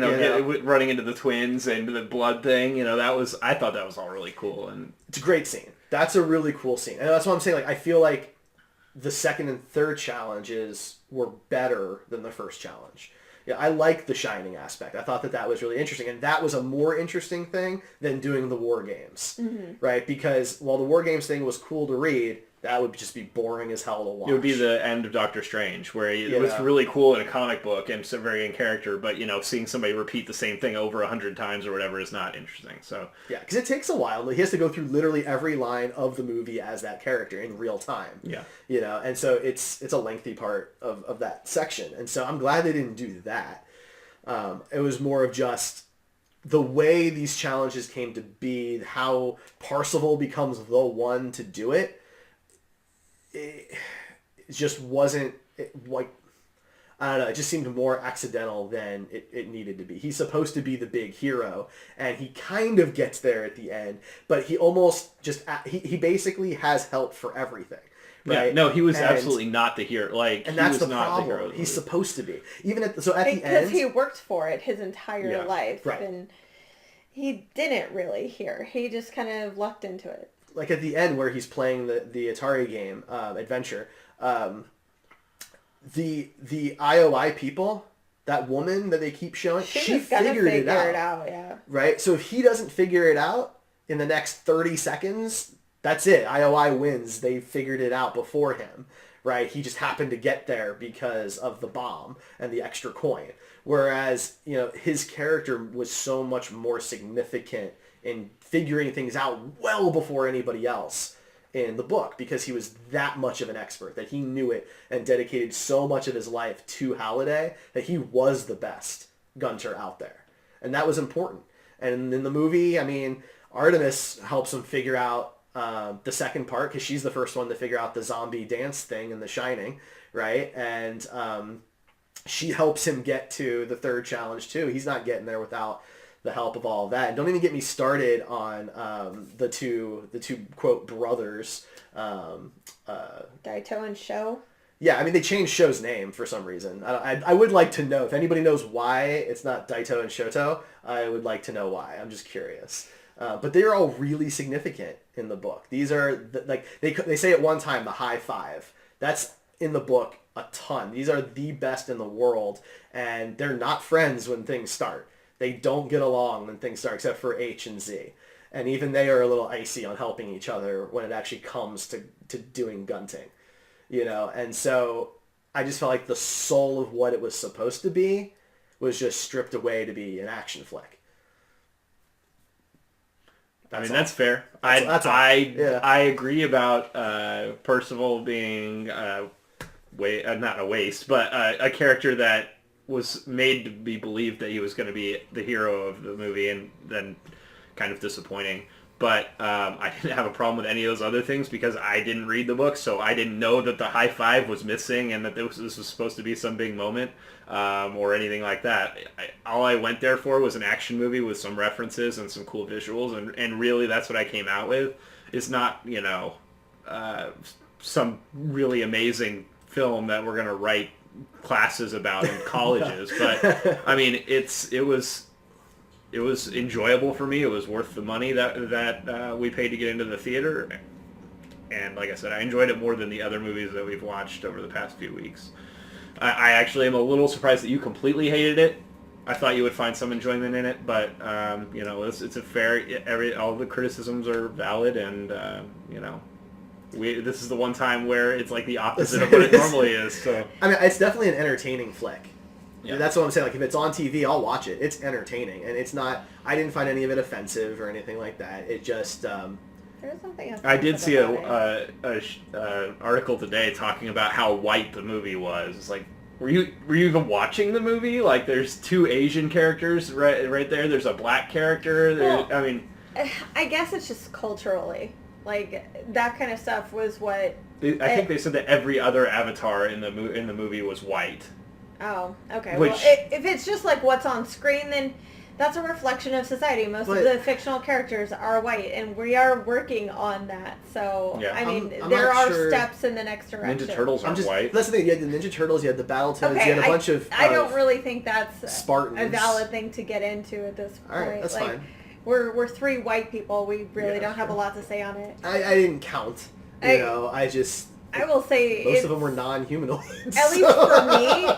running into the twins and the blood thing, I thought that was all really cool. And it's a great scene. That's a really cool scene. And that's what I'm saying. I feel like the second and third challenges were better than the first challenge. Yeah, I like the Shining aspect. I thought that was really interesting. And that was a more interesting thing than doing the War Games. Mm-hmm. Right? Because while the War Games thing was cool to read, that would just be boring as hell to watch. It would be the end of Doctor Strange, where it was really cool in a comic book and so very in character, but seeing somebody repeat the same thing over 100 times or whatever is not interesting. So yeah, because it takes a while. He has to go through literally every line of the movie as that character in real time. Yeah, and so it's a lengthy part of that section, and so I'm glad they didn't do that. It was more of just the way these challenges came to be, how Parsifal becomes the one to do it. It just wasn't I don't know, it just seemed more accidental than it needed to be. He's supposed to be the big hero, and he kind of gets there at the end, but he almost just, he basically has help for everything. Right? Yeah, no, he was absolutely not the hero. Like, and that's he was the not problem. the hero. He's supposed to be. Even at the end, because he worked for it his entire life, right. And he didn't really here. He just kind of lucked into it. Like at the end where he's playing the Atari game Adventure, the IOI people, that woman that they keep showing, she figured it out. Yeah. Right? So if he doesn't figure it out in the next 30 seconds, that's it. IOI wins. They figured it out before him. Right? He just happened to get there because of the bomb and the extra coin. Whereas, his character was so much more significant in figuring things out well before anybody else in the book, because he was that much of an expert, that he knew it and dedicated so much of his life to Halliday that he was the best gunter out there. And that was important. And in the movie, Artemis helps him figure out the second part, because she's the first one to figure out the zombie dance thing in The Shining, right? And she helps him get to the third challenge too. He's not getting there without the help of all of that. And don't even get me started on the two quote brothers. Daito and Sho. Yeah, they changed Sho's name for some reason. I would like to know if anybody knows why it's not Daito and Shoto. I would like to know why. I'm just curious. But they're all really significant in the book. These are they say at one time the high five. That's in the book a ton. These are the best in the world, and they're not friends when things start. They don't get along when things start, except for H and Z. And even they are a little icy on helping each other when it actually comes to doing gunting. And so I just felt like the soul of what it was supposed to be was just stripped away to be an action flick. That's fair. I agree about Percival being not a waste, but a character that was made to be believed that he was going to be the hero of the movie, and then kind of disappointing. But I didn't have a problem with any of those other things because I didn't read the book, so I didn't know that the high five was missing and that this was supposed to be some big moment or anything like that. All I went there for was an action movie with some references and some cool visuals, and really that's what I came out with. It's not, some really amazing film that we're going to write classes about in colleges, but it was enjoyable for me. It was worth the money that we paid to get into the theater, and like I said, I enjoyed it more than the other movies that we've watched over the past few weeks. I actually am a little surprised that you completely hated it. I thought you would find some enjoyment in it, but it's a fair. All the criticisms are valid, and this is the one time where it's like the opposite of what it normally is. So it's definitely an entertaining flick. Yeah. That's what I'm saying. Like, if it's on TV, I'll watch it. It's entertaining, and it's not. I didn't find any of it offensive or anything like that. It just. There's something else. I did see a article today talking about how white the movie was. It's like, were you even watching the movie? Like, there's two Asian characters right there. There's a black character. I guess it's just culturally. Like, that kind of stuff was what... I think they said that every other avatar in the movie was white. Oh, okay. Well, if it's just like what's on screen, then that's a reflection of society. Most of the fictional characters are white, and we are working on that. So, yeah. There are steps in the next direction. Ninja Turtles are white. That's the thing. You had the Ninja Turtles, you had the Battletoads, you had a bunch of I don't really think that's Spartans. A valid thing to get into at this point. All right, that's fine. We're three white people. We really don't have a lot to say on it. I didn't count. I will say most of them were non-humanoids. At least for me,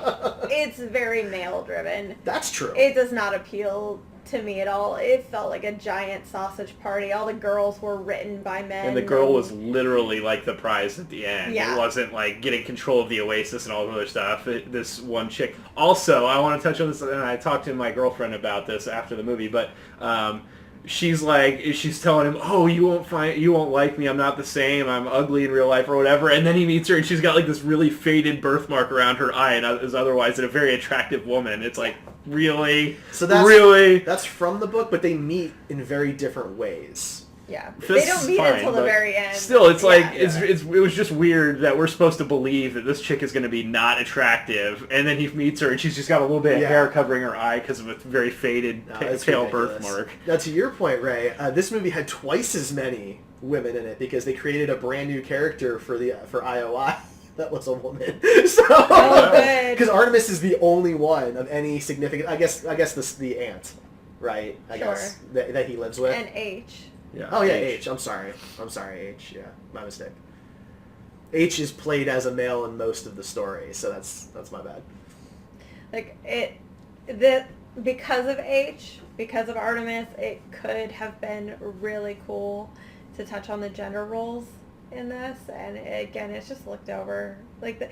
it's very male-driven. That's true. It does not appeal to me at all. It felt like a giant sausage party. All the girls were written by men. And the girl was literally like the prize at the end. Yeah. It wasn't like getting control of the Oasis and all the other stuff. This one chick. Also, I want to touch on this, and I talked to my girlfriend about this after the movie, but she's telling him, oh, you won't like me, I'm not the same, I'm ugly in real life or whatever, and then he meets her and she's got like this really faded birthmark around her eye and is otherwise a very attractive woman. It's like, really? So that's from the book, but they meet in very different ways. Yeah, This they don't meet fine, until the very end. Still, it's like it was just weird that we're supposed to believe that this chick is going to be not attractive, and then he meets her and she's just got a little bit of hair covering her eye because of a very faded pale birthmark. Now, to your point, Ray, this movie had twice as many women in it because they created a brand new character for IOI. That was a woman. So, because Artemis is the only one of any significant. I guess the aunt, right? I guess that he lives with. And H. Yeah. Oh yeah, H. I'm sorry, H. Yeah, my mistake. H is played as a male in most of the story, so that's my bad. Like because of H, because of Artemis, it could have been really cool to touch on the gender roles in this, and again, it's just looked over. Like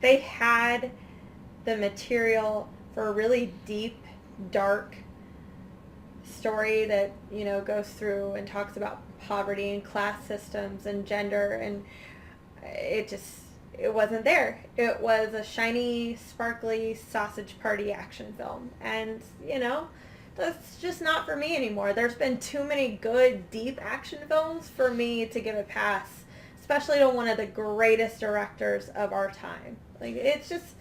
they had the material for a really deep, dark story that goes through and talks about poverty and class systems and gender, and it wasn't there. It was a shiny, sparkly sausage party action film, and that's just not for me anymore. There's been too many good, deep action films for me to give a pass, especially to one of the greatest directors of our time. Like, it's just,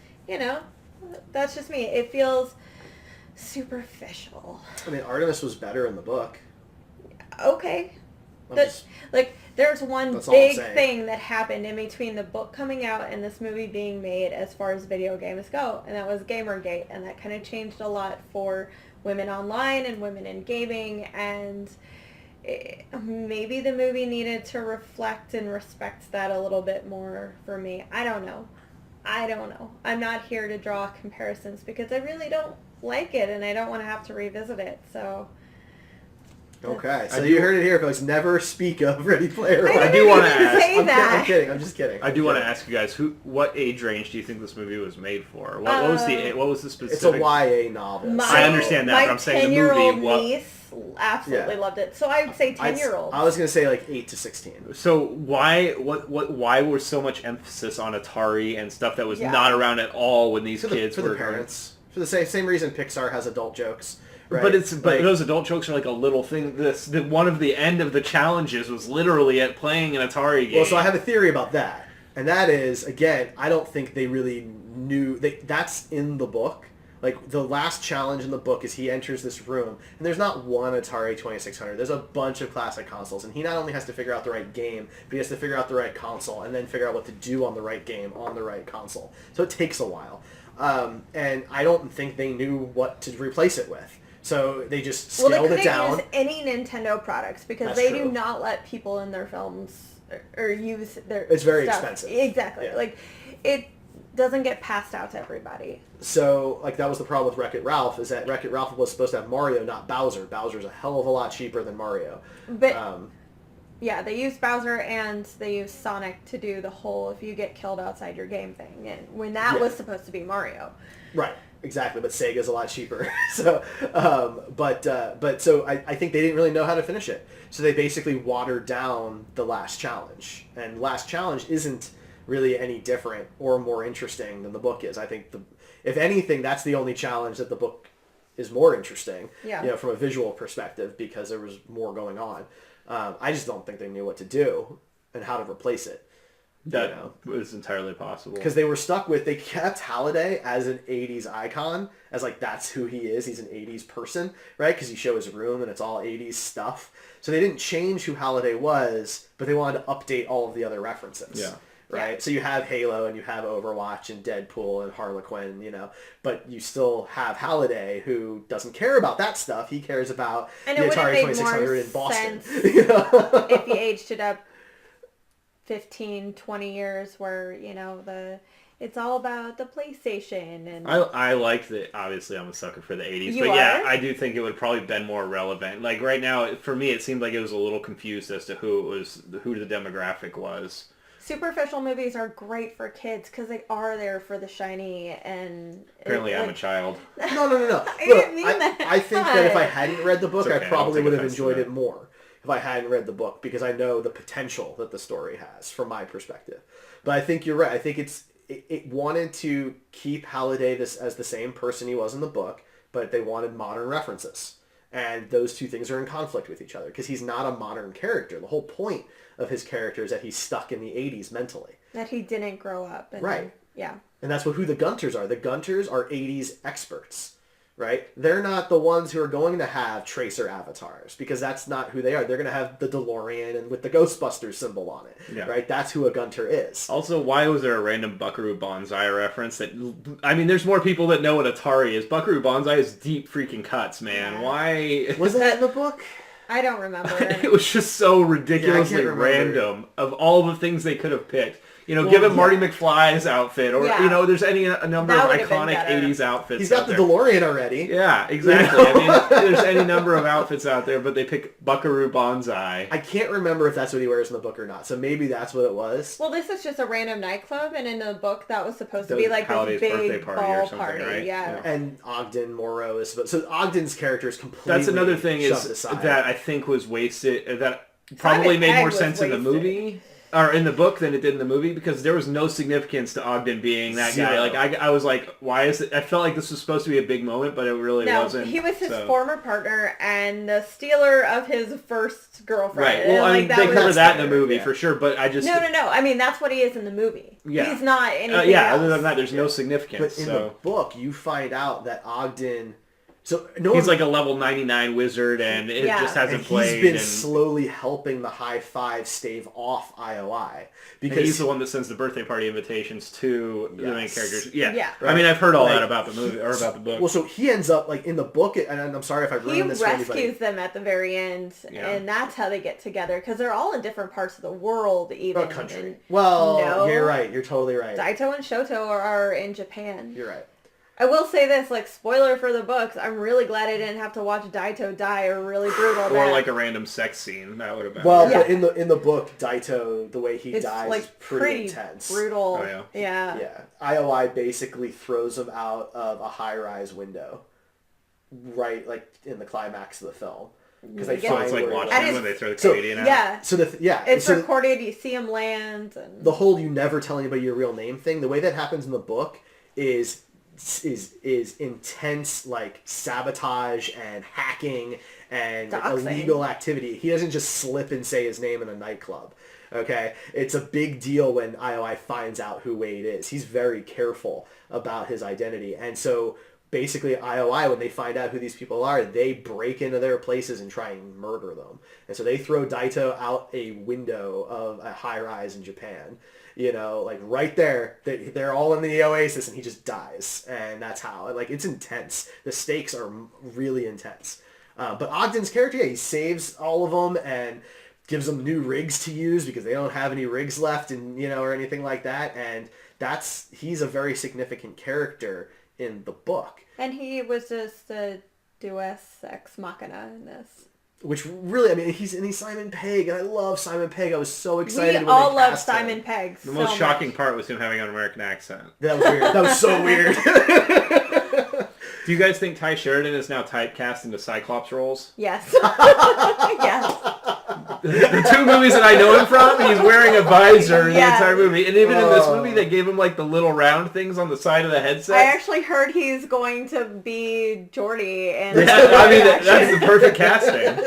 that's just me. It feels superficial. I mean, Artemis was better in the book. Okay. There's one big thing that happened in between the book coming out and this movie being made as far as video games go, and that was Gamergate, and that kind of changed a lot for women online and women in gaming, and maybe the movie needed to reflect and respect that a little bit more for me. I don't know. I'm not here to draw comparisons because I really don't like it, and I don't want to have to revisit it, so... Okay, so you heard it here, folks. Never speak of Ready Player One. I do want to ask. I'm kidding. I'm just kidding. I do want to ask you guys, what age range do you think this movie was made for? What was the specific? It's a YA novel. I understand that, but I'm saying the movie. My 10-year-old niece absolutely loved it, so I would say 10-year-olds. I was gonna say like 8 to 16. So why was so much emphasis on Atari and stuff that was not around at all when these kids were the parents? For the same reason Pixar has adult jokes. Right. But those adult jokes are like a little thing. One of the end of the challenges was literally at playing an Atari game. Well, so I have a theory about that, and that is, again, I don't think they really knew that's in the book. Like, the last challenge in the book is he enters this room, and there's not one Atari 2600. There's a bunch of classic consoles, and he not only has to figure out the right game, but he has to figure out the right console, and then figure out what to do on the right game on the right console. So it takes a while, and I don't think they knew what to replace it with. So they just scaled it down. Well, they couldn't use any Nintendo products because they do not let people in their films or use their It's very stuff. expensive. Exactly. Yeah. Like, it doesn't get passed out to everybody. So, like, that was the problem with Wreck-It Ralph, is that Wreck-It Ralph was supposed to have Mario, not Bowser. Bowser's a hell of a lot cheaper than Mario. But, yeah, they use Bowser and they use Sonic to do the whole if you get killed outside your game thing. And when that was supposed to be Mario. Right. Exactly, but Sega's a lot cheaper. So, so I think they didn't really know how to finish it. So they basically watered down the last challenge, and last challenge isn't really any different or more interesting than the book is. I think if anything, that's the only challenge that the book is more interesting. Yeah. From a visual perspective, because there was more going on. I just don't think they knew what to do and how to replace it. That was entirely possible. Because they kept Halliday as an 80s icon, as like that's who he is. He's an 80s person, right? Because you show his room and it's all 80s stuff. So they didn't change who Halliday was, but they wanted to update all of the other references. Yeah. Right? Yeah. So you have Halo and you have Overwatch and Deadpool and Harlequin, but you still have Halliday who doesn't care about that stuff. He cares about the Atari 2600 in Boston. If you aged it up 15, 20 years where, it's all about the PlayStation. And I like that. Obviously, I'm a sucker for the 80s. You but are? Yeah, I do think it would probably been more relevant. Like right now, for me, it seemed like it was a little confused as to who the demographic was. Superficial movies are great for kids because they are there for the shiny and... Apparently I'm a child. No. I didn't mean that. I think that if I hadn't read the book, Okay, I probably would have enjoyed it more if I hadn't read the book, because I know the potential that the story has from my perspective. But I think you're right. I think it wanted to keep Halliday as the same person he was in the book, but they wanted modern references. And those two things are in conflict with each other because he's not a modern character. The whole point of his character is that he's stuck in the 80s mentally. That he didn't grow up. Right. Yeah. And that's who the Gunters are. The Gunters are 80s experts, right? They're not the ones who are going to have tracer avatars because that's not who they are. They're going to have the DeLorean and with the Ghostbusters symbol on it, right? That's who a Gunter is. Also, why was there a random Buckaroo Banzai reference? There's more people that know what Atari is. Buckaroo Banzai is deep freaking cuts, man. Yeah. Why? Was that in the book? I don't remember. It was just so ridiculously random of all the things they could have picked. Give him Marty McFly's outfit, or there's a number of iconic 80s outfits. He's got the DeLorean already. Yeah, exactly. There's any number of outfits out there, but they pick Buckaroo Banzai. I can't remember if that's what he wears in the book or not, so maybe that's what it was. Well, this is just a random nightclub, and in the book that was supposed to be like this big ball party, right? Yeah. And Ogden Morrow is supposed. So Ogden's character is completely. That's another thing that I think was wasted. That probably made more sense in the movie. Or in the book than it did in the movie, because there was no significance to Ogden being that guy. Like, I was like, why is it? I felt like this was supposed to be a big moment, but it really wasn't. He was his former partner and the stealer of his first girlfriend. Right. Well, they cover that in the movie for sure, but I just... No. That's what he is in the movie. Yeah. He's not anything else. Other than that, there's no significance. But in the book, you find out that Ogden... he's like a level 99 wizard, and it just hasn't played. He's been slowly helping the High Five stave off IOI because he's the one that sends the birthday party invitations to the main characters. Yeah. Right. I've heard all that about the movie or about the book. Well, so he ends up in the book, and I'm sorry if I ruined this for anybody. He rescues them at the very end, and that's how they get together because they're all in different parts of the world, even country. You're right. You're totally right. Daito and Shoto are in Japan. You're right. I will say this, spoiler for the books, I'm really glad I didn't have to watch Daito die or really brutal death. Or like a random sex scene. That would have been... Well, but in the book, Daito, the way he dies is pretty intense. Brutal. Oh, yeah. Yeah. IOI basically throws him out of a high-rise window. Right, in the climax of the film. Because it's like Watchmen when they throw the Canadian out. Yeah. It's so recorded, you see him land. And... The whole you never tell anybody your real name thing, the way that happens in the book is intense sabotage and hacking and illegal activity. He doesn't just slip and say his name in a nightclub. Okay? It's a big deal when IOI finds out who Wade is. He's very careful about his identity. And so basically IOI, when they find out who these people are, they break into their places and try and murder them. And so they throw Daito out a window of a high-rise in Japan. Right there, they're all in the Oasis, and he just dies, and that's how. It's intense. The stakes are really intense. But Ogden's character, he saves all of them and gives them new rigs to use because they don't have any rigs left, and or anything like that. And he's a very significant character in the book. And he was just a Deus Ex Machina in this. Which really, he's Simon Pegg, and I love Simon Pegg. I was so excited. We all love Simon Pegg. The most shocking part was him having an American accent. That was weird. That was so weird. Do you guys think Ty Sheridan is now typecast into Cyclops roles? Yes. Yes. The two movies that I know him from, he's wearing a visor in the entire movie. And even in this movie, they gave him the little round things on the side of the headset. I actually heard he's going to be Geordie. And that's the perfect casting.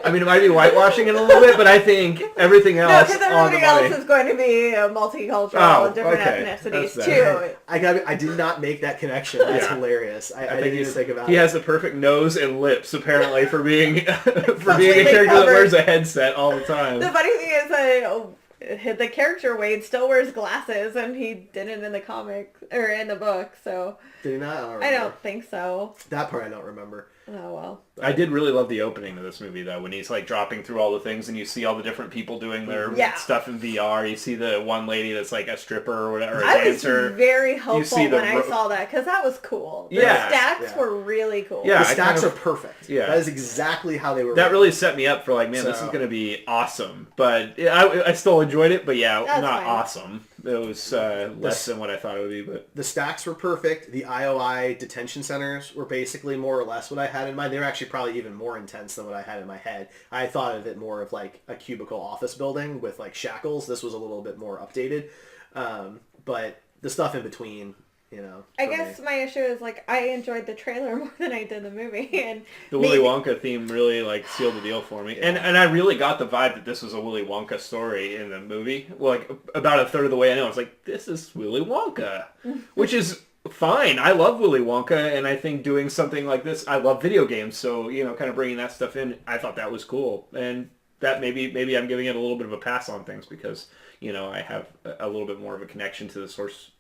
It might be whitewashing it a little bit, but I think everything else because everything else is going to be multicultural, different ethnicities too. I did not make that connection. That's hilarious. I didn't even think about it. He has the perfect nose and lips, apparently, for being a character that wears a headset all the time. The funny thing is the character Wade still wears glasses, and he didn't in the comic or in the book. So did he not? I don't think so. That part I don't remember. Oh well. I did really love the opening of this movie though, when he's dropping through all the things and you see all the different people doing their stuff in VR. You see the one lady that's a stripper or whatever, a dancer. I was very hopeful when I saw that because that was cool. The stacks were really cool. Yeah, the stacks are perfect. Yeah, that is exactly how they were. That really set me up for this is going to be awesome. But I still enjoyed it. But not awesome. It was less than what I thought it would be. But the stacks were perfect. The IOI detention centers were basically more or less what I had in mind. They were actually probably even more intense than what I had in my head. I thought of it more of a cubicle office building with shackles. This was a little bit more updated. But the stuff in between I guess my issue is like I enjoyed the trailer more than I did the movie, and the Willy Wonka theme really like sealed the deal for me. Yeah. And I really got the vibe that this was a Willy Wonka story in the movie. Like about a third of the way I know, I was like, this is Willy Wonka, which is fine. I love Willy Wonka, and I think doing something like this, I love video games, so kind of bringing that stuff in, I thought that was cool, and that maybe I'm giving it a little bit of a pass on things because I have a little bit more of a connection to the source.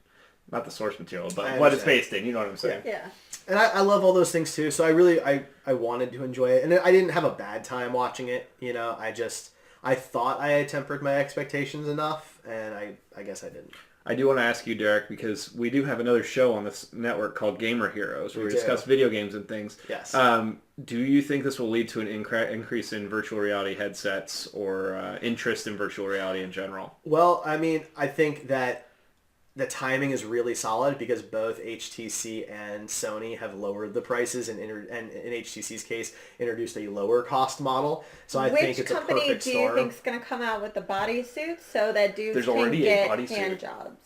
Not the source material, but what it's based in. You know what I'm saying? Yeah. And I love all those things too. So I wanted to enjoy it, and I didn't have a bad time watching it. I thought I had tempered my expectations enough, and I guess I didn't. I do want to ask you, Derek, because we do have another show on this network called Gamer Heroes, where we discuss video games and things. Yes. Do you think this will lead to an increase in virtual reality headsets or interest in virtual reality in general? Well, I mean, I think that the timing is really solid because both HTC and Sony have lowered the prices and in HTC's case introduced a lower cost model. So I think it's a perfect storm. Which company do you think is going to come out with the bodysuit so that dudes can get hand jobs?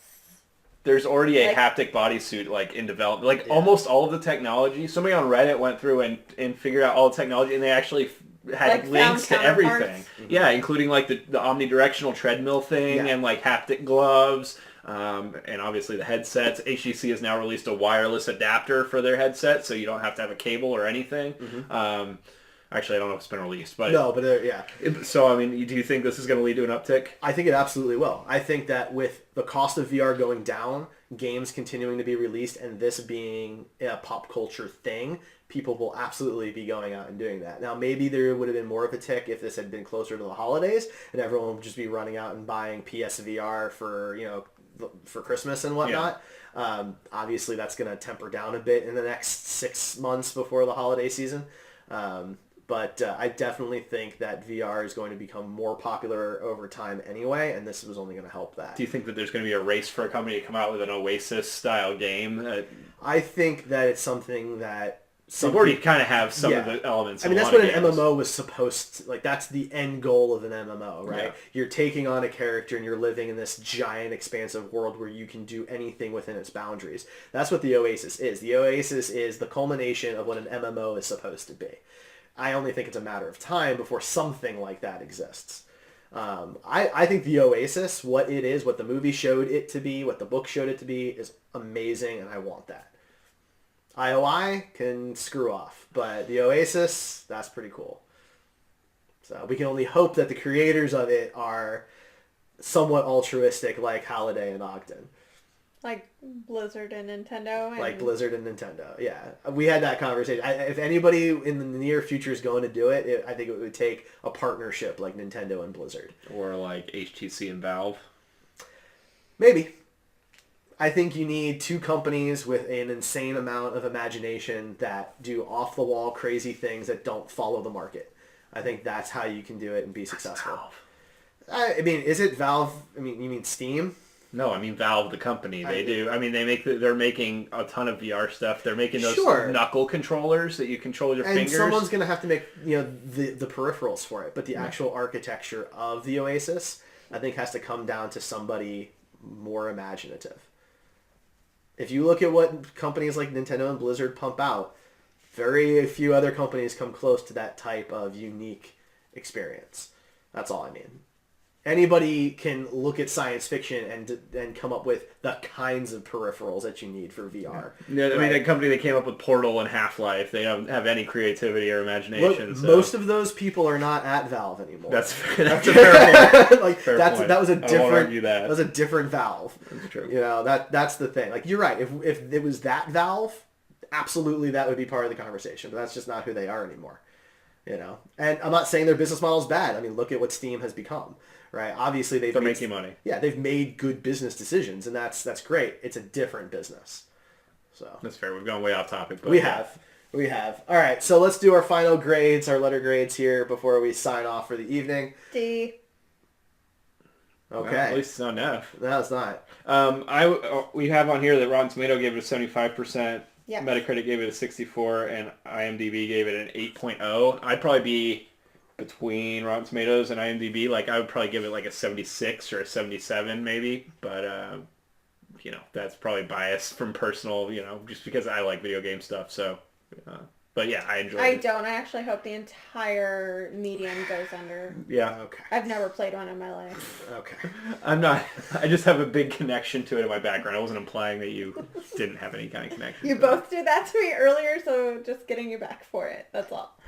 There's already a haptic bodysuit in development. Almost all of the technology. Somebody on Reddit went through and figured out all the technology, and they actually had links to everything. Mm-hmm. Yeah, including the omnidirectional treadmill thing and haptic gloves. And obviously the headsets. HTC has now released a wireless adapter for their headset, so you don't have to have a cable or anything. Mm-hmm. Actually, I don't know if it's been released, but no, but yeah. So, I mean, do you think this is going to lead to an uptick? I think it absolutely will. I think that with the cost of VR going down, games continuing to be released, and this being a pop culture thing, people will absolutely be going out and doing that. Now, maybe there would have been more of a tick if this had been closer to the holidays, and everyone would just be running out and buying PSVR for Christmas and whatnot. Yeah. Obviously, that's going to temper down a bit in the next 6 months before the holiday season. But I definitely think that VR is going to become more popular over time anyway, and this was only going to help that. Do you think that there's going to be a race for a company to come out with an Oasis-style game? I think that it's something that... You already kind of have some of the elements. I mean, that's what an MMO was supposed to... that's the end goal of an MMO, right? Yeah. You're taking on a character and you're living in this giant, expansive world where you can do anything within its boundaries. That's what the Oasis is. The Oasis is the culmination of what an MMO is supposed to be. I only think it's a matter of time before something like that exists. I think the Oasis, what it is, what the movie showed it to be, what the book showed it to be, is amazing, and I want that. IOI can screw off, but the Oasis, that's pretty cool. So we can only hope that the creators of it are somewhat altruistic like Halliday and Ogden. Like Blizzard and Nintendo. Like Blizzard and Nintendo, yeah. We had that conversation. If anybody in the near future is going to do it, I think it would take a partnership like Nintendo and Blizzard. Or like HTC and Valve. Maybe. I think you need two companies with an insane amount of imagination that do off-the-wall crazy things that don't follow the market. I think that's how you can do it and be successful. I mean, is it Valve? I mean, you mean Steam? No, I mean Valve, the company. They're making a ton of VR stuff. They're making those knuckle controllers that you control your fingers. And someone's going to have to make the peripherals for it. But the actual architecture of the Oasis, I think, has to come down to somebody more imaginative. If you look at what companies like Nintendo and Blizzard pump out, very few other companies come close to that type of unique experience. That's all I mean. Anybody can look at science fiction and come up with the kinds of peripherals that you need for VR. Yeah, I mean, that company that came up with Portal and Half-Life, they don't have any creativity or imagination. Look, most of those people are not at Valve anymore. That's a fair point. Fair point. That was a different. I won't argue that. That was a different Valve. That's true. That's the thing. You're right. If it was that Valve, absolutely that would be part of the conversation. But that's just not who they are anymore. And I'm not saying their business model is bad. I mean, look at what Steam has become. Right. Obviously, they're making money. Yeah, they've made good business decisions, and that's great. It's a different business. So that's fair. We've gone way off topic, but we have. All right, so let's do our final grades, our letter grades here before we sign off for the evening. D. Okay. Well, at least it's not an F. No, it's not. We have on here that Rotten Tomato gave it a 75%. Yeah. Metacritic gave it a 64, and IMDb gave it an 8.0. I'd probably be between Rotten Tomatoes and IMDb. I would probably give it a 76 or a 77 maybe, but that's probably biased from personal, just because I like video game stuff. So, but yeah, I enjoy it. I don't. I actually hope the entire medium goes under. Yeah. Okay. I've never played one in my life. Okay. I'm not. I just have a big connection to it in my background. I wasn't implying that you didn't have any kind of connection. You both did that to me earlier, so just getting you back for it. That's all.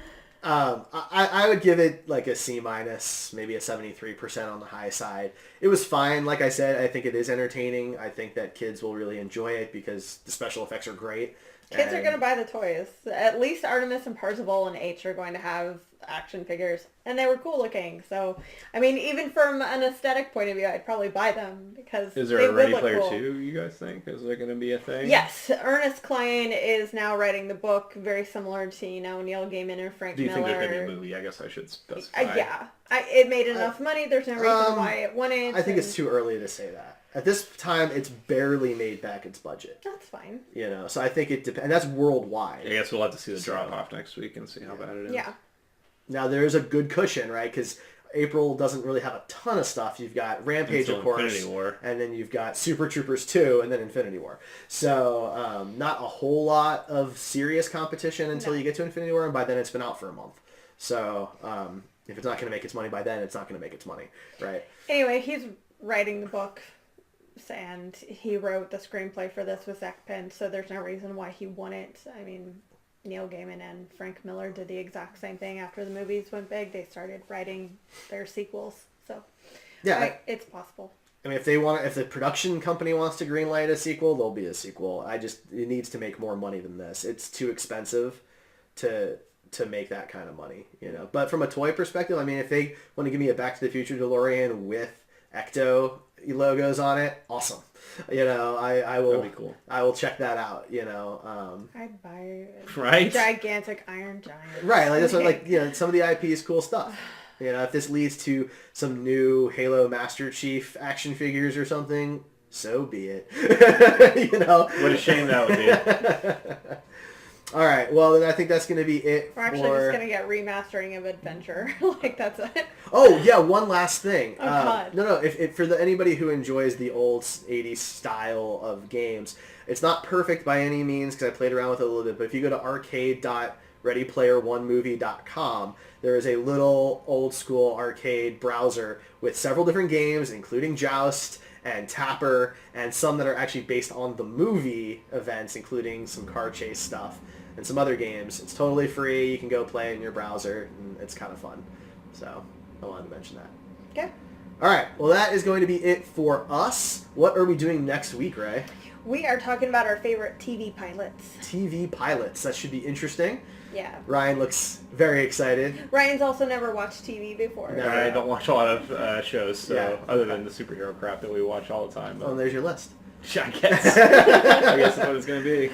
I would give it like a C-, maybe a 73% on the high side. It was fine. Like I said, I think it is entertaining. I think that kids will really enjoy it because the special effects are great. Kids are going to buy the toys. At least Artemis and Parzival and H are going to have action figures. And they were cool looking. So, I mean, even from an aesthetic point of view, I'd probably buy them because is there they a Ready would look Player cool. 2, you guys think? Is there going to be a thing? Yes. Ernest Cline is now writing the book, very similar to, Neil Gaiman and Frank Miller. Do you think there's going to be a movie? I guess I should specify. Yeah. It made enough money. There's no reason why it wouldn't. I think it's too early to say that. At this time, it's barely made back its budget. That's fine. So I think it depends. And that's worldwide. I guess we'll have to see the drop-off next week and see how bad it is. Yeah. Now, there's a good cushion, right? Because April doesn't really have a ton of stuff. You've got Rampage, of course. Infinity War. And then you've got Super Troopers 2 and then Infinity War. So not a whole lot of serious competition until you get to Infinity War. And by then, it's been out for a month. So if it's not going to make its money by then, it's not going to make its money, right? Anyway, he's writing the book. And he wrote the screenplay for this with Zach Penn, so there's no reason why he wouldn't. I mean, Neil Gaiman and Frank Miller did the exact same thing after the movies went big. They started writing their sequels, so yeah, it's possible. I mean, if the production company wants to greenlight a sequel, there'll be a sequel. It needs to make more money than this. It's too expensive to make that kind of money, But from a toy perspective, I mean, if they want to give me a Back to the Future DeLorean with Ecto logos on it, awesome. I will. That'd be cool. I will check that out. I'd buy right gigantic Iron Giant. Right, like that's what some of the IP is cool stuff. If this leads to some new Halo Master Chief action figures or something, so be it. What a shame that would be. All right, well then I think that's going to be it. We're actually just going to get remastering of Adventure. That's it. Oh yeah, one last thing. Oh God. No. If for anybody who enjoys the old '80s style of games, it's not perfect by any means because I played around with it a little bit. But if you go to arcade.readyplayeronemovie.com, there is a little old school arcade browser with several different games, including Joust and Tapper, and some that are actually based on the movie events, including some car chase stuff and some other games. It's totally free. You can go play in your browser, and it's kind of fun. So I wanted to mention that. Okay. All right. Well, that is going to be it for us. What are we doing next week, Rae? We are talking about our favorite TV pilots. TV pilots. That should be interesting. Yeah. Ryan looks very excited. Ryan's also never watched TV before. No, I don't watch a lot of shows, other than the superhero crap that we watch all the time. But... Oh, there's your list. I guess. I guess that's what it's going to be.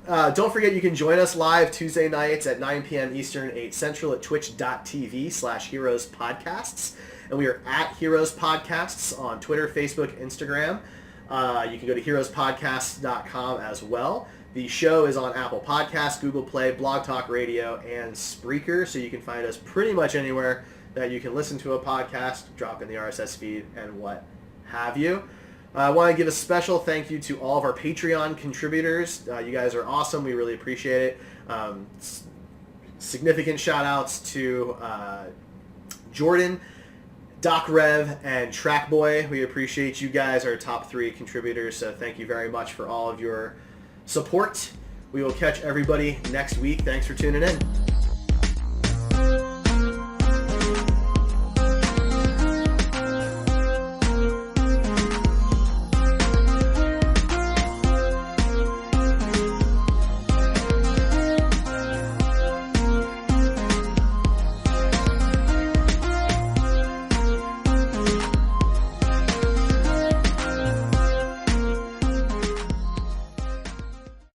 Don't forget you can join us live Tuesday nights at 9 p.m. Eastern, 8 Central at twitch.tv/Heroes Podcasts. And we are at Heroes Podcasts on Twitter, Facebook, Instagram. You can go to heroespodcasts.com as well. The show is on Apple Podcasts, Google Play, Blog Talk Radio, and Spreaker, so you can find us pretty much anywhere that you can listen to a podcast, drop in the RSS feed, and what have you. I want to give a special thank you to all of our Patreon contributors. You guys are awesome. We really appreciate it. Significant shout-outs to Jordan, Doc Rev, and Trackboy. We appreciate you guys, our top 3 contributors, so thank you very much for all of your support. We will catch everybody next week. Thanks for tuning in.